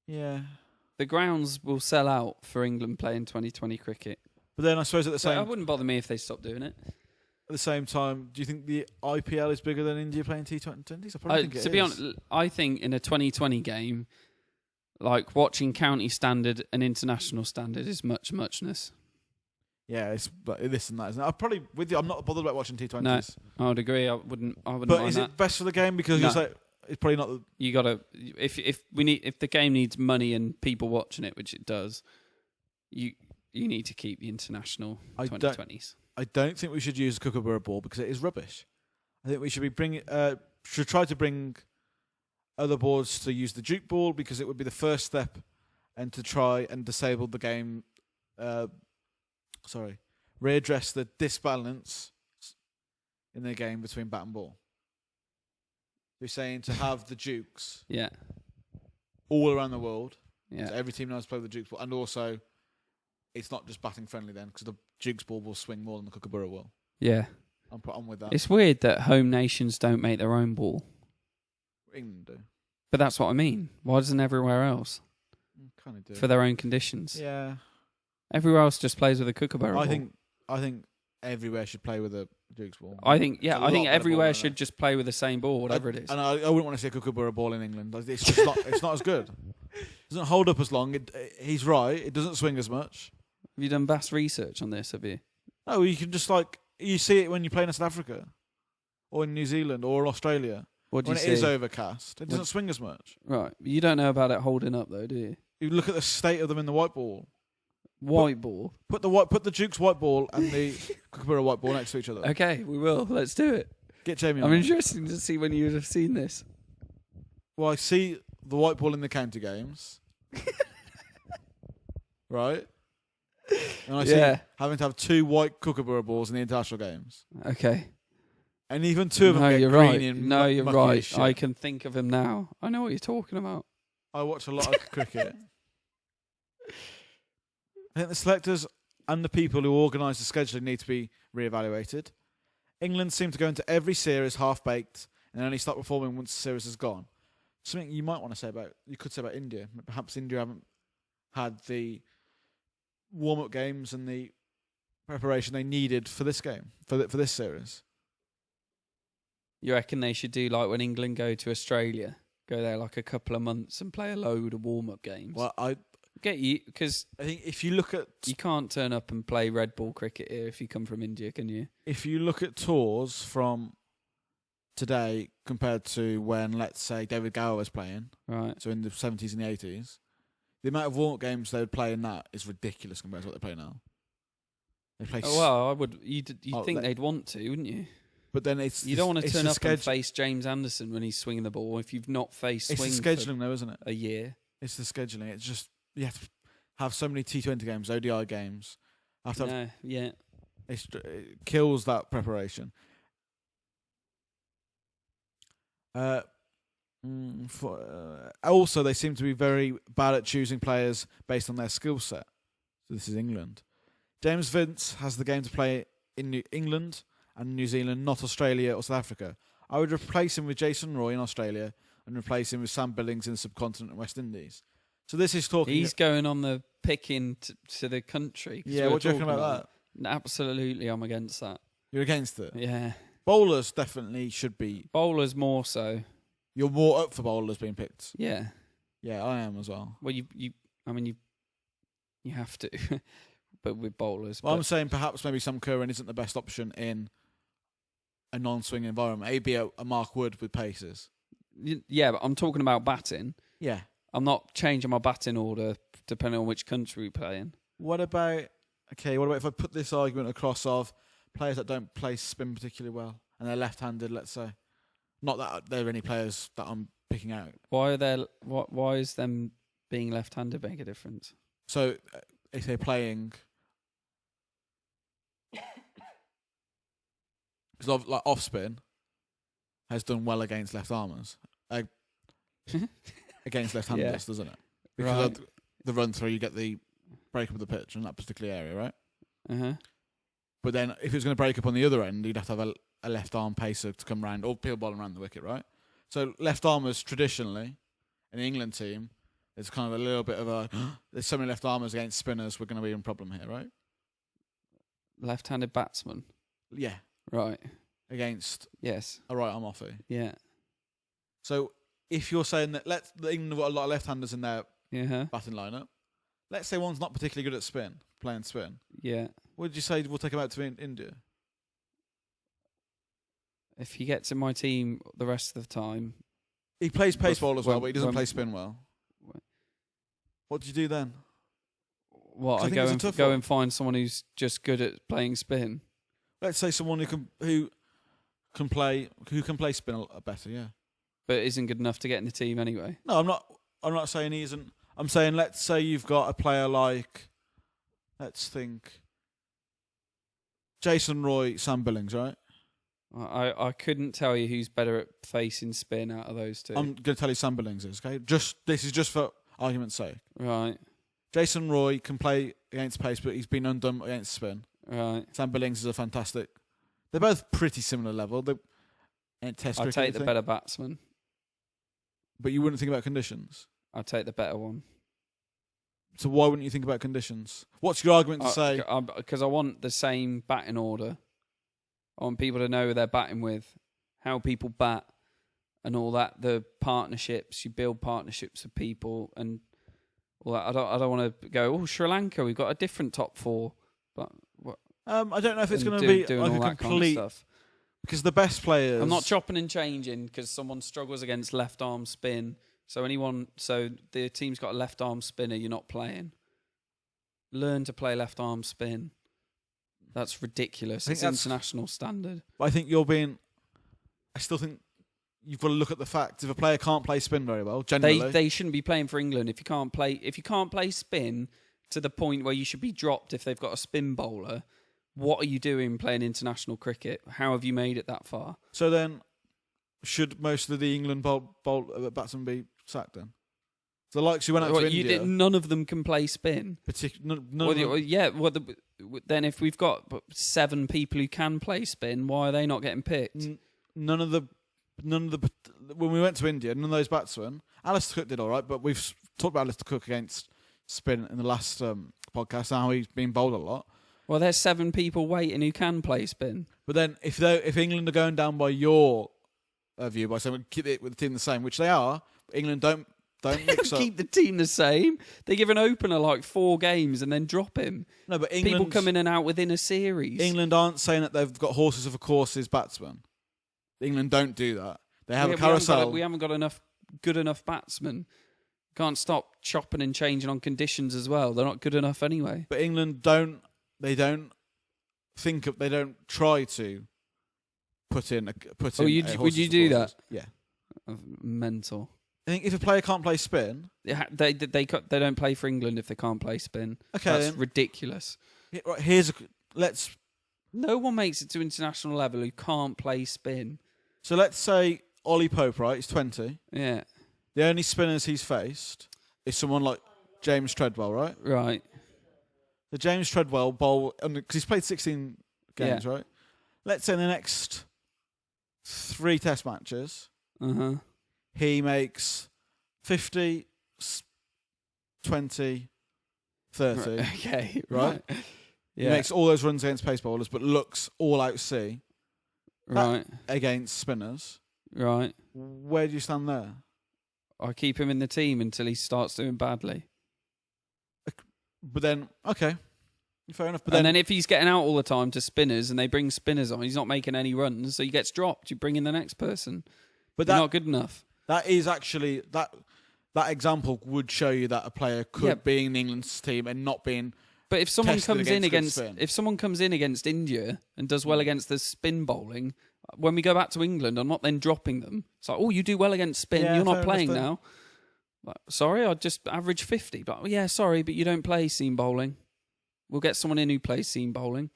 yeah. The grounds will sell out for England playing 2020 cricket. But then I suppose at the So same it wouldn't bother me if they stopped doing it. at the same time, do you think the IPL is bigger than India playing T20s? I probably think it To be is. honest, I think in a 2020 game, like watching county standard and international standard is muchness. Yeah, it's but this and that, isn't it? I'm probably with you. I'm not bothered about watching T20s. No. I would agree. I wouldn't but mind is that. it best for the game? Because No. you're saying it's probably not. You gotta if the game needs money and people watching it, which it does, you need to keep the international I don't- 2020s. I don't think we should use a Kookaburra ball because it is rubbish. I think we should should try to bring other boards to use the Duke ball because it would be the first step and to try and disable the game. Readdress the disbalance in the game between bat and ball. You're saying to have the Dukes Yeah. all around the world. Yeah. So every team knows to play with the Dukes ball, and also it's not just batting friendly then, because the Dukes ball will swing more than the Kookaburra will. Yeah. I'm with that. It's weird that home nations don't make their own ball. England do. But that's what I mean. Why doesn't everywhere else? Kind of do. For their own conditions. Yeah. Everywhere else just plays with a Kookaburra ball. I think everywhere should play with a Dukes ball. I think It's a lot better everywhere ball, should just play with the same ball, whatever it is. And I wouldn't want to see a Kookaburra ball in England. Like, it's just not. It's not as good. It doesn't hold up as long. He's right. It doesn't swing as much. Have you done vast research on this? Have you? No, you can just you see it when you play in South Africa, or in New Zealand, or Australia. What do When you it see? is overcast, it doesn't swing as much. Right. You don't know about it holding up though, do you? You look at the state of them in the white ball. White ball. Put the Duke's white ball and the Kookaburra white ball next to each other. Okay, we will. Let's do it. Get Jamie on. I'm it. interested to see when you would have seen this. Well, I see the white ball in the county games. Right? And I see having to have 2 white Kookaburra balls in the international games. Okay. And even 2 of them No, get you're green right. in No, you're mucky as right. shit. I can think of him now. I know what you're talking about. I watch a lot of cricket. I think the selectors and the people who organise the scheduling need to be re-evaluated. England seem to go into every series half-baked and only start performing once the series is gone. Something you might want to say you could say about India. Perhaps India haven't had the warm-up games and the preparation they needed for this game, for this series. You reckon they should do like when England go to Australia, go there like a couple of months and play a load of warm-up games? Well, I Get you, because think if you look at you can't turn up and play red ball cricket here if you come from India, can you? tours from today compared to when, let's say, David Gower was playing, Right. so in the 70s and the 80s, the amount of warm-up games they would play in that is ridiculous compared to what they play now. They play, Oh, well, I would. You'd think let- they'd want to, wouldn't you? but then it's You don't want to it's turn the up and schedule- face James Anderson when he's swinging the ball if you've not faced It's the swing scheduling, though, isn't it? for a year. It's the scheduling. It's just you have to have so many T20 games, ODI games. After No, yeah. it kills that preparation. Also, they seem to be very bad at choosing players based on their skill set. So this is England. James Vince has the game to play in England and New Zealand, not Australia or South Africa. I would replace him with Jason Roy in Australia and replace him with Sam Billings in the subcontinent and West Indies. So this is talking... He's going on the picking to the country. 'cause Yeah, we what do you were reckon talking about that? Absolutely, I'm against that. You're against it? Yeah. Bowlers definitely should be... Bowlers more so. You're more up for bowlers being picked. Yeah. Yeah, I am as well. Well, you have to, but with bowlers. Well, but I'm saying perhaps maybe Sam Curran isn't the best option in a non-swing environment. Maybe a Mark Wood with paces. yeah, but I'm talking about batting. Yeah. I'm not changing my batting order depending on which country we play in. What about if I put this argument across of players that don't play spin particularly well and they're left-handed, let's say? Not that there are any players that I'm picking out. Why is them being left-handed make a difference? So if they're playing... Because like off-spin has done well against left-armers. Against left-handers, Yeah. doesn't it? Because Right. of the run-through, you get the break-up of the pitch in that particular area, right? Uh-huh. But then if it was going to break up on the other end, you'd have to have a left-arm pacer to come round, or peel ball around the wicket, right? So left-armers, traditionally, in the England team, there's kind of a little bit of a... there's so many left-armers against spinners, we're going to be in problem here, right? Left-handed batsman. Yeah, Right. against Yes. a right-arm offie. Yeah. So if you're saying that England have got a lot of left-handers in their Yeah. batting lineup, let's say one's not particularly good at playing spin. Yeah. What did you say we'll take him out to India? If he gets in my team the rest of the time, He plays pace ball as well, when- but he doesn't when- play spin well. What do you do then? what 'Cause I I think go it's a and tough go one. and find someone who's just good at playing spin. Let's say someone who can play better. Yeah. But isn't good enough to get in the team anyway. No, I'm not saying he isn't. I'm saying, let's say you've got a player like, let's think, Jason Roy, Sam Billings, right? I couldn't tell you who's better at facing spin out of those two. I'm going to tell you Sam Billings is, okay? This is just for argument's sake. Right. Jason Roy can play against pace, but he's been undone against spin. Right. Sam Billings is a fantastic. They're both pretty similar level. In test I'll cricket, take you the think? better batsman. But you wouldn't think about conditions. I'll take the better one. So why wouldn't you think about conditions? What's your argument to say? Because I want the same batting order. I want people to know who they're batting with, how people bat, and all that. The partnerships, you build partnerships with people, and all that. I don't want to go, oh, Sri Lanka, we've got a different top four. But I don't know if it's going to be doing like all a that complete. kind of stuff. Because the best players. I'm not chopping and changing because someone struggles against left arm spin. So the team's got a left arm spinner, you're not playing. Learn to play left arm spin. That's ridiculous. It's international standard. But I think I still think you've got to look at the facts. If a player can't play spin very well, generally, They shouldn't be playing for England if you can't play spin to the point where you should be dropped if they've got a spin bowler. What are you doing playing international cricket? How have you made it that far? So then, should most of the England batsmen be sacked then? The likes who went out to India. None of them can play spin. Then if we've got 7 people who can play spin, why are they not getting picked? None of the when we went to India, none of those batsmen. Alistair Cook did all right, but we've talked about Alistair Cook against spin in the last podcast. How he's been bowled a lot. Well, there's 7 people waiting who can play spin. But then if England are going down by your view by saying we'll keep it with the team the same, which they are, England don't mix up. Keep the team the same. They give an opener like 4 games and then drop him. No, but people come in and out within a series. England aren't saying that they've got horses of a courses batsmen. England don't do that. They have a carousel. We haven't got enough good enough batsmen. Can't stop chopping and changing on conditions as well. They're not good enough anyway. But England don't. They don't try to put in. Would you do that? Yeah. Mental. I think if a player can't play spin, they don't play for England if they can't play spin. Okay, that's then. Ridiculous. Right, let's. No one makes it to international level who can't play spin. So let's say Ollie Pope, right? He's 20. Yeah. The only spinners he's faced is someone like James Treadwell, right? Right. The James Treadwell bowl, because he's played 16 games, right? Let's say in the next 3 test matches, he makes 50, 20, 30. Okay, right? Yeah. He makes all those runs against pace bowlers, but looks all out C. Right. Against spinners. Right. Where do you stand there? I keep him in the team until he starts doing badly. But then, okay. Fair enough. But and then if he's getting out all the time to spinners and they bring spinners on, he's not making any runs, so he gets dropped. You bring in the next person. But they're not good enough. That is actually... That example would show you that a player could be in England's team and not being... But if someone comes in against India and does well against the spin bowling, when we go back to England, I'm not then dropping them. It's like, oh, you do well against spin, you're not playing now. Like, sorry, I just average 50. But yeah, sorry, but you don't play seam bowling. We'll get someone in who plays seam bowling.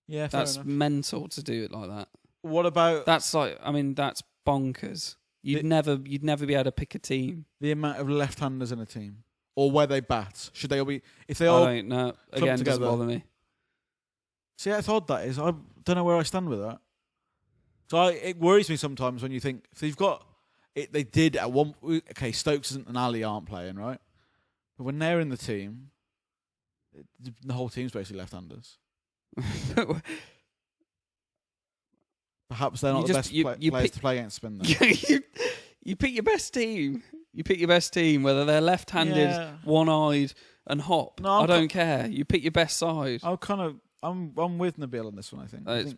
Yeah, that's mental to do it like that. What about... That's bonkers. You'd never be able to pick a team. The amount of left-handers in a team. Or where they bat. Should they all be... If they all... I don't know. Again, doesn't bother me. See how odd that is? I don't know where I stand with that. So it worries me sometimes when you think... If you've got... They did at one... Okay, Stokes and Ali aren't playing, right? But when they're in the team, the whole team's basically left-handers. Perhaps they're not the best players to play against spin, though. You pick your best team. You pick your best team, whether they're left-handed, one-eyed, and hop. No, I don't care. You pick your best side. I'm with Nabil on this one. I think it's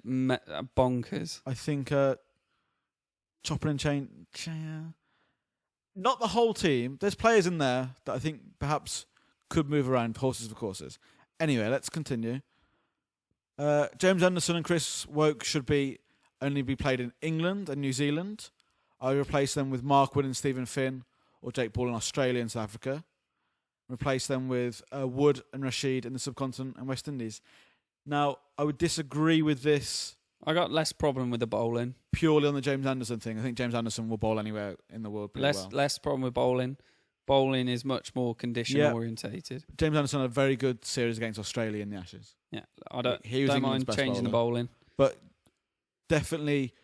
bonkers. I think chopping and chain. Not the whole team. There's players in there that I think perhaps could move around horses for courses. Anyway, let's continue. James Anderson and Chris Woke should only be played in England and New Zealand. I replace them with Mark Wood and Stephen Finn, or Jake Paul in Australia and South Africa. Replace them with Wood and Rashid in the subcontinent and West Indies. Now, I would disagree with this I got less problem with the bowling. purely on the James Anderson thing. I think James Anderson will bowl anywhere in the world pretty well. Less problem with bowling. Bowling is much more condition Yeah. orientated. James Anderson had a very good series against Australia in the Ashes. Yeah, I don't He was don't England's mind best changing the bowling. But definitely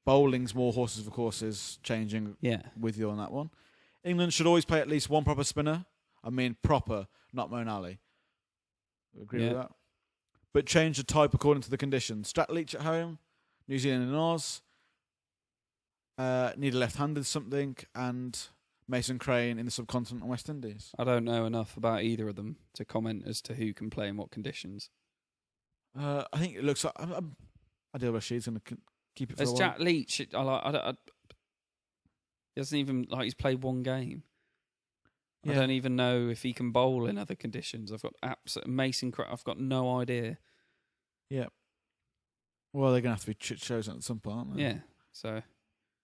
bowling's more horses for courses, changing Yeah, with you on that one. England should always play at least one proper spinner. I mean proper, not Moeen Ali. Agree with Yeah. that? But change the type according to the conditions. Strat Leach at home, New Zealand and Oz. Need a left-handed something, and Mason Crane in the subcontinent and West Indies. I don't know enough about either of them to comment as to who can play in what conditions. I think it looks like Adil Rashid's going to keep it for As a while. Jack Leach, he doesn't even he's played one game. I Yeah. don't even know if he can bowl in other conditions. I've got I've got no idea. Yeah. Well, they're going to have to be chosen at some point, aren't they? Yeah, so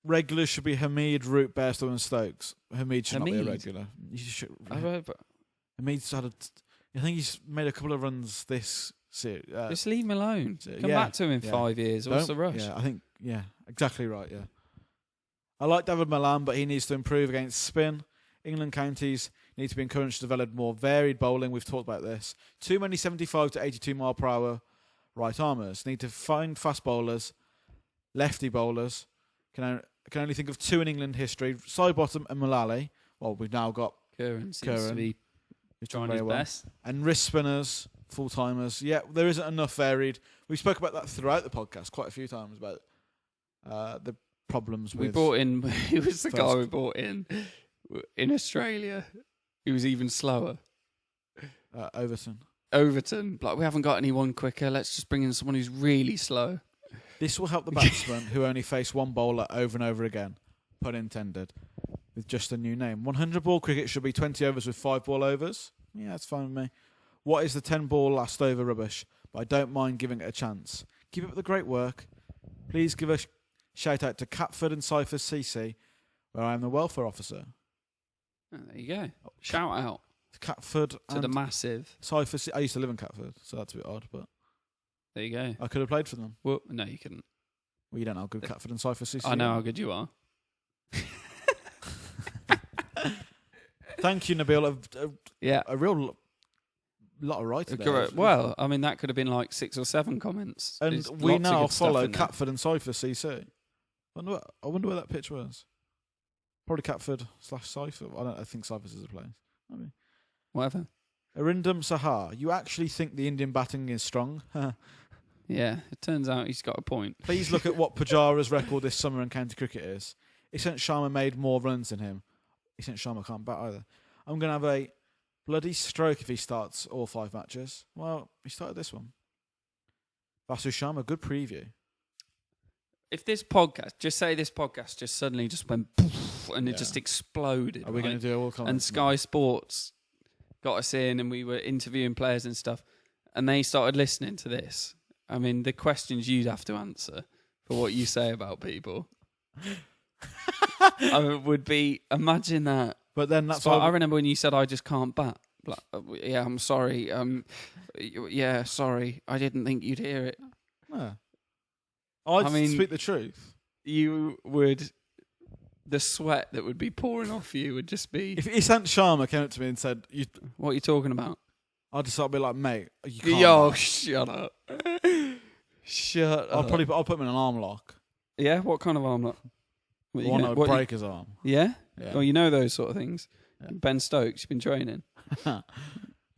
Regulars should be Hamid, Root, Bairstow and Stokes. Hamid should not be a Hamid? regular. but Hamid's had I think he's made a couple of runs this series. just leave him alone. Come yeah, back to him in yeah. 5 years. What's the rush? Yeah, I think, exactly right, yeah. I like David Malan, but he needs to improve against spin. England counties need to be encouraged to develop more varied bowling. We've talked about this. Too many 75 to 82 mile per hour right armers. Need to find fast bowlers, lefty bowlers. Can only think of two in England history, Sidebottom and Mullally. Well, we've now got Curran seems Curran, to be who's done trying very his well. best. And wrist spinners, full-timers. Yeah, there isn't enough varied. We spoke about that throughout the podcast quite a few times about the problems with... We brought in, who was the guy first- we brought in Australia? He was even slower. Overton. Overton. Like, we haven't got anyone quicker. Let's just bring in someone who's really slow. This will help the batsmen who only face one bowler over and over again, pun intended, with just a new name. 100 ball cricket should be 20 overs with 5 ball overs. Yeah, that's fine with me. What is the 10 ball last over rubbish? But I don't mind giving it a chance. Keep up the great work. Please give a shout out to Catford and Cyphers CC, where I am the welfare officer. Oh, there you go. Shout out Catford to and the massive. Cyphers. I used to live in Catford, so that's a bit odd, but There you go. I could have played for them. Well, no, you couldn't. Well, you don't know how good Catford and Cyphers CC I know are. how good you are. Thank you, Nabil. Yeah. A real lot of writing there. Correct. Well, I mean, that could have been like 6 or 7 comments. And There's we lots of now good stuff follow in there. Catford and Cypher CC. I wonder where that pitch was. Probably Catford / Cypher. I think Cypher's is a place. Maybe. Whatever. Arindam Sahar, you actually think the Indian batting is strong? Yeah, it turns out he's got a point. Please look at what Pujara's record this summer in county cricket is. Isn't Sharma made more runs than him? Isn't Sharma can't bat either. I'm going to have a bloody stroke if he starts all 5 matches. Well, he started this one. Vasu Sharma, good preview. If this podcast, just say this podcast just suddenly just went poof and it Yeah. just exploded. Are we going right? to do all comments? And Sky Sports got us in and we were interviewing players and stuff and they started listening to this. I mean, the questions you'd have to answer for what you say about people would be, imagine that. But then that's So why I remember when you said, I just can't bat. Like, yeah, I'm sorry. Yeah, sorry. I didn't think you'd hear it. Yeah. I mean- speak the truth. You would, the sweat that would be pouring off you would just be, If Isant Sharma came up to me and said, what are you talking about? I'd just be like, mate, you can't. Yo, bat." shut up. Shut I'll up. I'll put him in an arm lock. Yeah, what kind of arm lock? What, One that would break his arm. Yeah? Yeah. Well, you know those sort of things. Yeah. Ben Stokes, you've been training. No,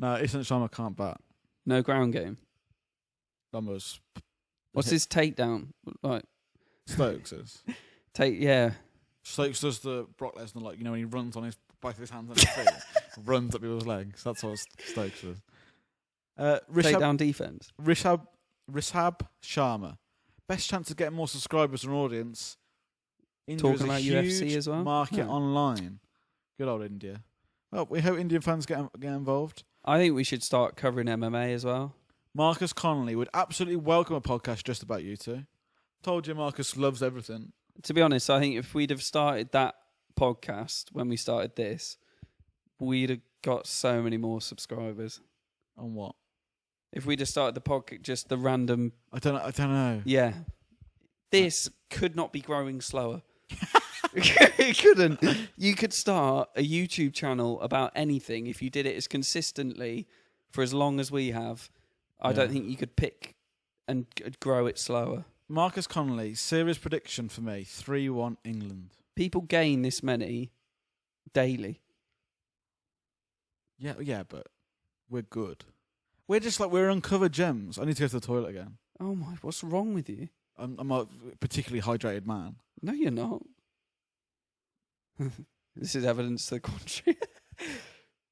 Isant Sharma can't bat. No ground game. Almost. What's his takedown? Like, Stokes is. yeah. Stokes does the Brock Lesnar, like, when he runs on both his hands and his feet, runs up people's legs. That's what Stokes is. Takedown defense. Rishab Sharma. Best chance of getting more subscribers and audience. India Talking is a about huge UFC as well? market Yeah. online. Good old India. Well, we hope Indian fans get involved. I think we should start covering MMA as well. Marcus Connolly would absolutely welcome a podcast just about you two. Told you Marcus loves everything. To be honest, I think if we'd have started that podcast when we started this, we'd have got so many more subscribers. On what? If we'd have started the podcast, just the random... I don't know. Yeah. This could not be growing slower. It couldn't. You could start a YouTube channel about anything if you did it as consistently for as long as we have. I don't think you could pick and grow it slower. Marcus Connolly, serious prediction for me, 3-1 England. People gain this many daily. Yeah, but we're good. We're just like, we're uncovered gems. I need to go to the toilet again. Oh my, what's wrong with you? I'm a particularly hydrated man. No, you're not. This is evidence to the contrary.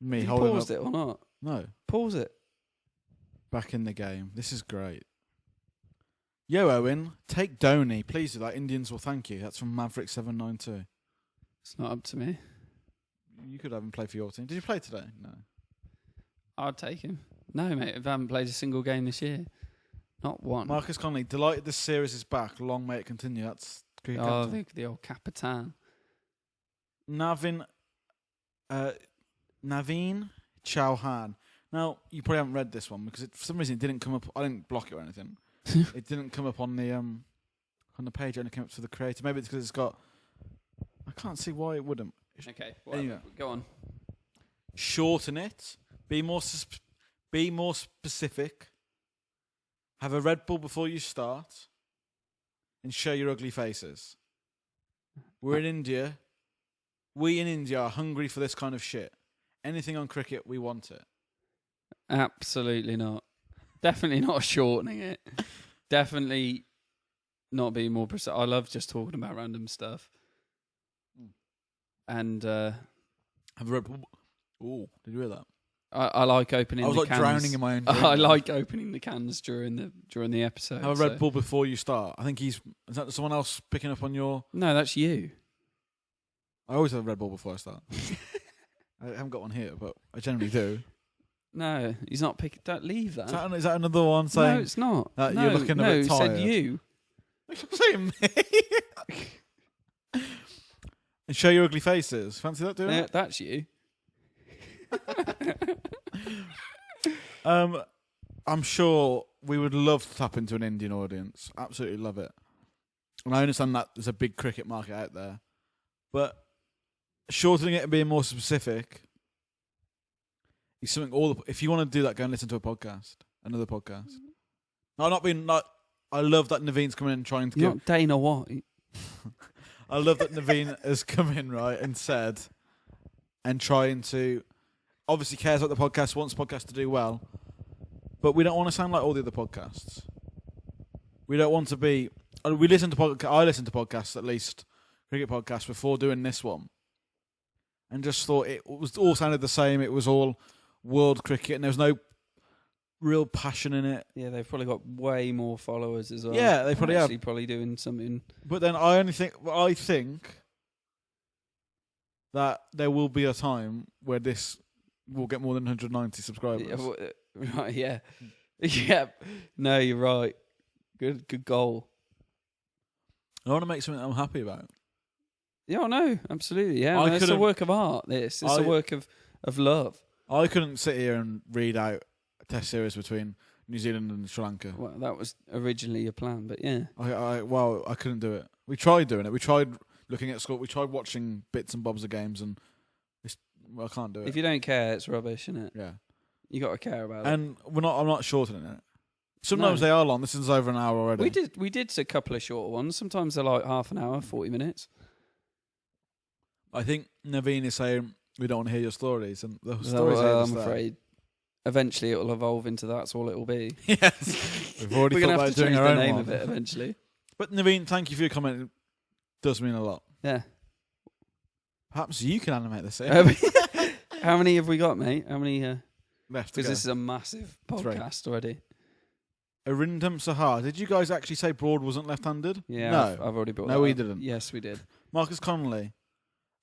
Me You holding paused up. it or not? No, Pause it. back in the game. This is great. Yo, Owen, take Dhoni. Please do that. Indians will thank you. That's from Maverick792. It's not up to me. You could have him play for your team. Did you play today? No. I'd take him. No, mate, if I haven't played a single game this year. Not one. Marcus Connolly, delighted this series is back. Long may it continue. That's cricket Oh, captain. the old Capitan. Navin Chauhan. Now, you probably haven't read this one because for some reason it didn't come up. I didn't block it or anything. It didn't come up on the page. It only came up to the creator. Maybe it's because it's got... I can't see why it wouldn't. Okay, Anyway. go on. Shorten it. Be more specific. Have a Red Bull before you start. And show your ugly faces. We're in India. We in India are hungry for this kind of shit. Anything on cricket, we want it. Absolutely not. Definitely not shortening it. Definitely not being more precise. I love just talking about random stuff. And Have a Red Bull. Ooh, did you hear that? I like opening I was the like cans. drowning in my own drink. I like opening the cans during the episode. Have a Red Bull before you start. I think is that someone else picking up on your... No, that's you. I always have a Red Bull before I start. I haven't got one here, but I generally do. No, he's not picking. Don't leave that. Is that another one saying... No, it's not. that no, you're looking a no, bit it said tired? you. I'm saying me. And show your ugly faces. Fancy that doing it? That's you. I'm sure we would love to tap into an Indian audience. Absolutely love it. And I understand that there's a big cricket market out there. But shortening it and being more specific is something if you want to do that, go and listen to a podcast. Another podcast. I love that Naveen's come in and trying to You're not Dana White. I love that Naveen has come in, right, and said, and trying to, obviously cares about the podcast, wants the podcast to do well, but we don't want to sound like all the other podcasts. We don't want to be, I listen to podcasts, at least, cricket podcasts, before doing this one, and just thought it was all sounded the same, it was all world cricket, and there was no real passion in it. Yeah, they've probably got way more followers as well. Yeah, they probably have. Actually probably doing something. But then I think that there will be a time where this will get more than 190 subscribers. Right, yeah. Yeah. No, you're right. Good goal. I want to make something I'm happy about. Yeah, I know. Absolutely. Yeah. I It's a couldn't- work of art, this. It's a work of love. I couldn't sit here and read out a test series between New Zealand and Sri Lanka. Well, that was originally a plan, but yeah. I couldn't do it. We tried doing it. We tried looking at score. We tried watching bits and bobs of games, and I can't do it. If you don't care, it's rubbish, isn't it? Yeah, You got to care about it. and I'm not shortening it. Sometimes No. they are long. This is over an hour already. We did a couple of short ones. Sometimes they're like half an hour, 40 minutes. I think Naveen is saying we don't want to hear your stories, and the stories. I'm afraid. Eventually, it'll evolve into that's all it'll be. Yes, we've already We're thought gonna about have to doing change our the own name one. of it eventually. But Naveen, thank you for your comment. It does mean a lot. Yeah. Perhaps you can animate this. How many have we got, mate? How many? Left. Because this is a massive podcast already. Arindam Sahar. Did you guys actually say Broad wasn't left-handed? Yeah, No. I've already brought. No, that we up. didn't. Yes, we did. Marcus Connolly.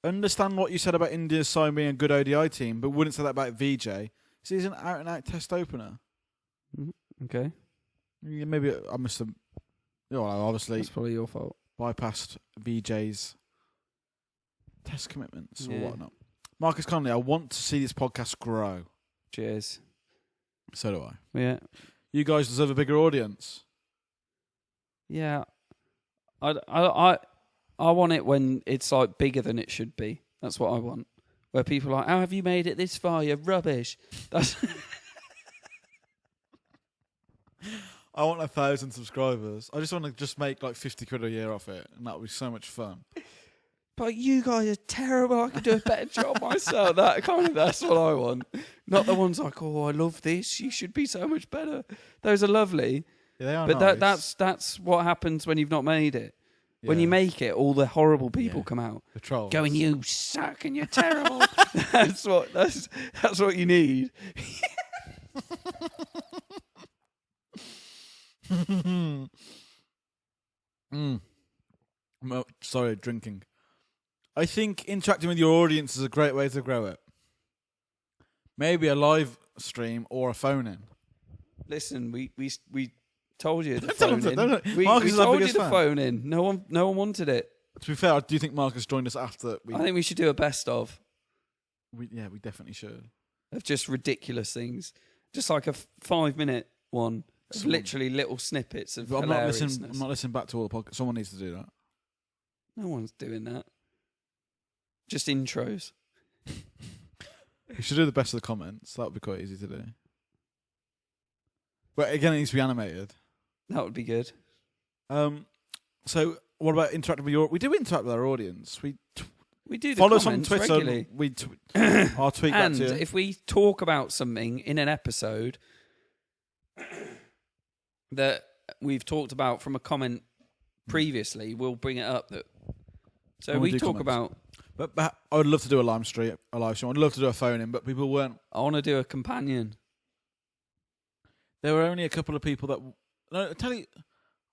Understand what you said about India's side being a good ODI team, but wouldn't say that about VJ. So he's an out-and-out test opener. Okay, Yeah, maybe I must have... I obviously that's probably your fault. bypassed VJ's test commitments or Yeah. whatnot. Marcus Connolly, I want to see this podcast grow. Cheers. So do I. Yeah. You guys deserve a bigger audience. Yeah. I want it when it's like bigger than it should be. That's what I want. Where people are like, how have you made it this far? You're rubbish. That's I want 1,000 subscribers. I just want to just make like 50 quid a year off it, and that would be so much fun. But you guys are terrible. I could do a better job myself. That's what I want. Not the ones like, oh, I love this. You should be so much better. Those are lovely. Yeah, they are But nice. that's what happens when you've not made it. When Yeah. you make it, all the horrible people Yeah. come out. The trolls. Going, you suck and you're terrible. that's what you need. Well, sorry, drinking. I think interacting with your audience is a great way to grow it. Maybe a live stream or a phone in. Listen, we told you the Don't tell phone them in. that, don't We Marcus is our told you biggest the fan. phone in. No one wanted it. To be fair, I do think Marcus joined us after we. I think we should do a best of we definitely should. just ridiculous things. Just like a 5-minute one. Of Someone- literally little snippets of But I'm not hilariousness. listening. I'm not listening back to all the podcasts. Someone needs to do that. No one's doing that. Just intros. We should do the best of the comments. That would be quite easy to do. But again, it needs to be animated. That would be good. So what about interacting with your? We do interact with our audience. We We do the follow us on comments Twitter. regularly. I'll tweet back And to you. if we talk about something in an episode that we've talked about from a comment previously, we'll bring it up. So When we we do talk comments. about. But I would love to do a live stream. I'd love to do a phone in, but people weren't. I want to do a companion. There were only a couple of people that. No, I tell you.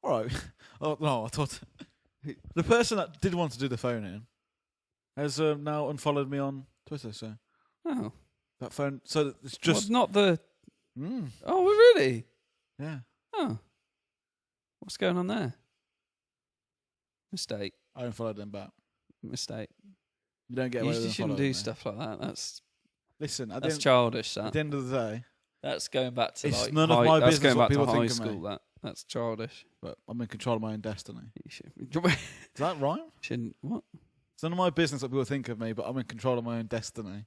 All right. Oh no, I thought the person that did want to do the phone in has now unfollowed me on Twitter. So Oh, that phone. So it's just just. not the. Mm, Oh, really? yeah. Oh, what's going on there? Mistake. I unfollowed them back. Mistake. You don't get away You with shouldn't unfollowing do me. stuff like that. Listen, That's childish. at That. the end of the day, That's going back to It's like none of high, my that's business going what back to people high think of me. school. That's childish. but I'm in control of my own destiny. You should, Is that right? shouldn't what? It's none of my business what people think of me, but I'm in control of my own destiny.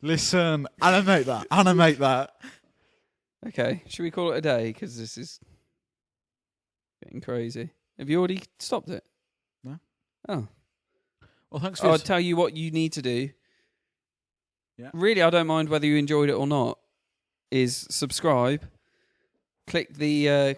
Listen, animate that. Animate that. Okay, should we call it a day? Because this is getting crazy. Have you already stopped it? No. Oh. Well, thanks for I'll your tell you what you need to do. Yeah. Really, I don't mind whether you enjoyed it or not. Is subscribe. Click the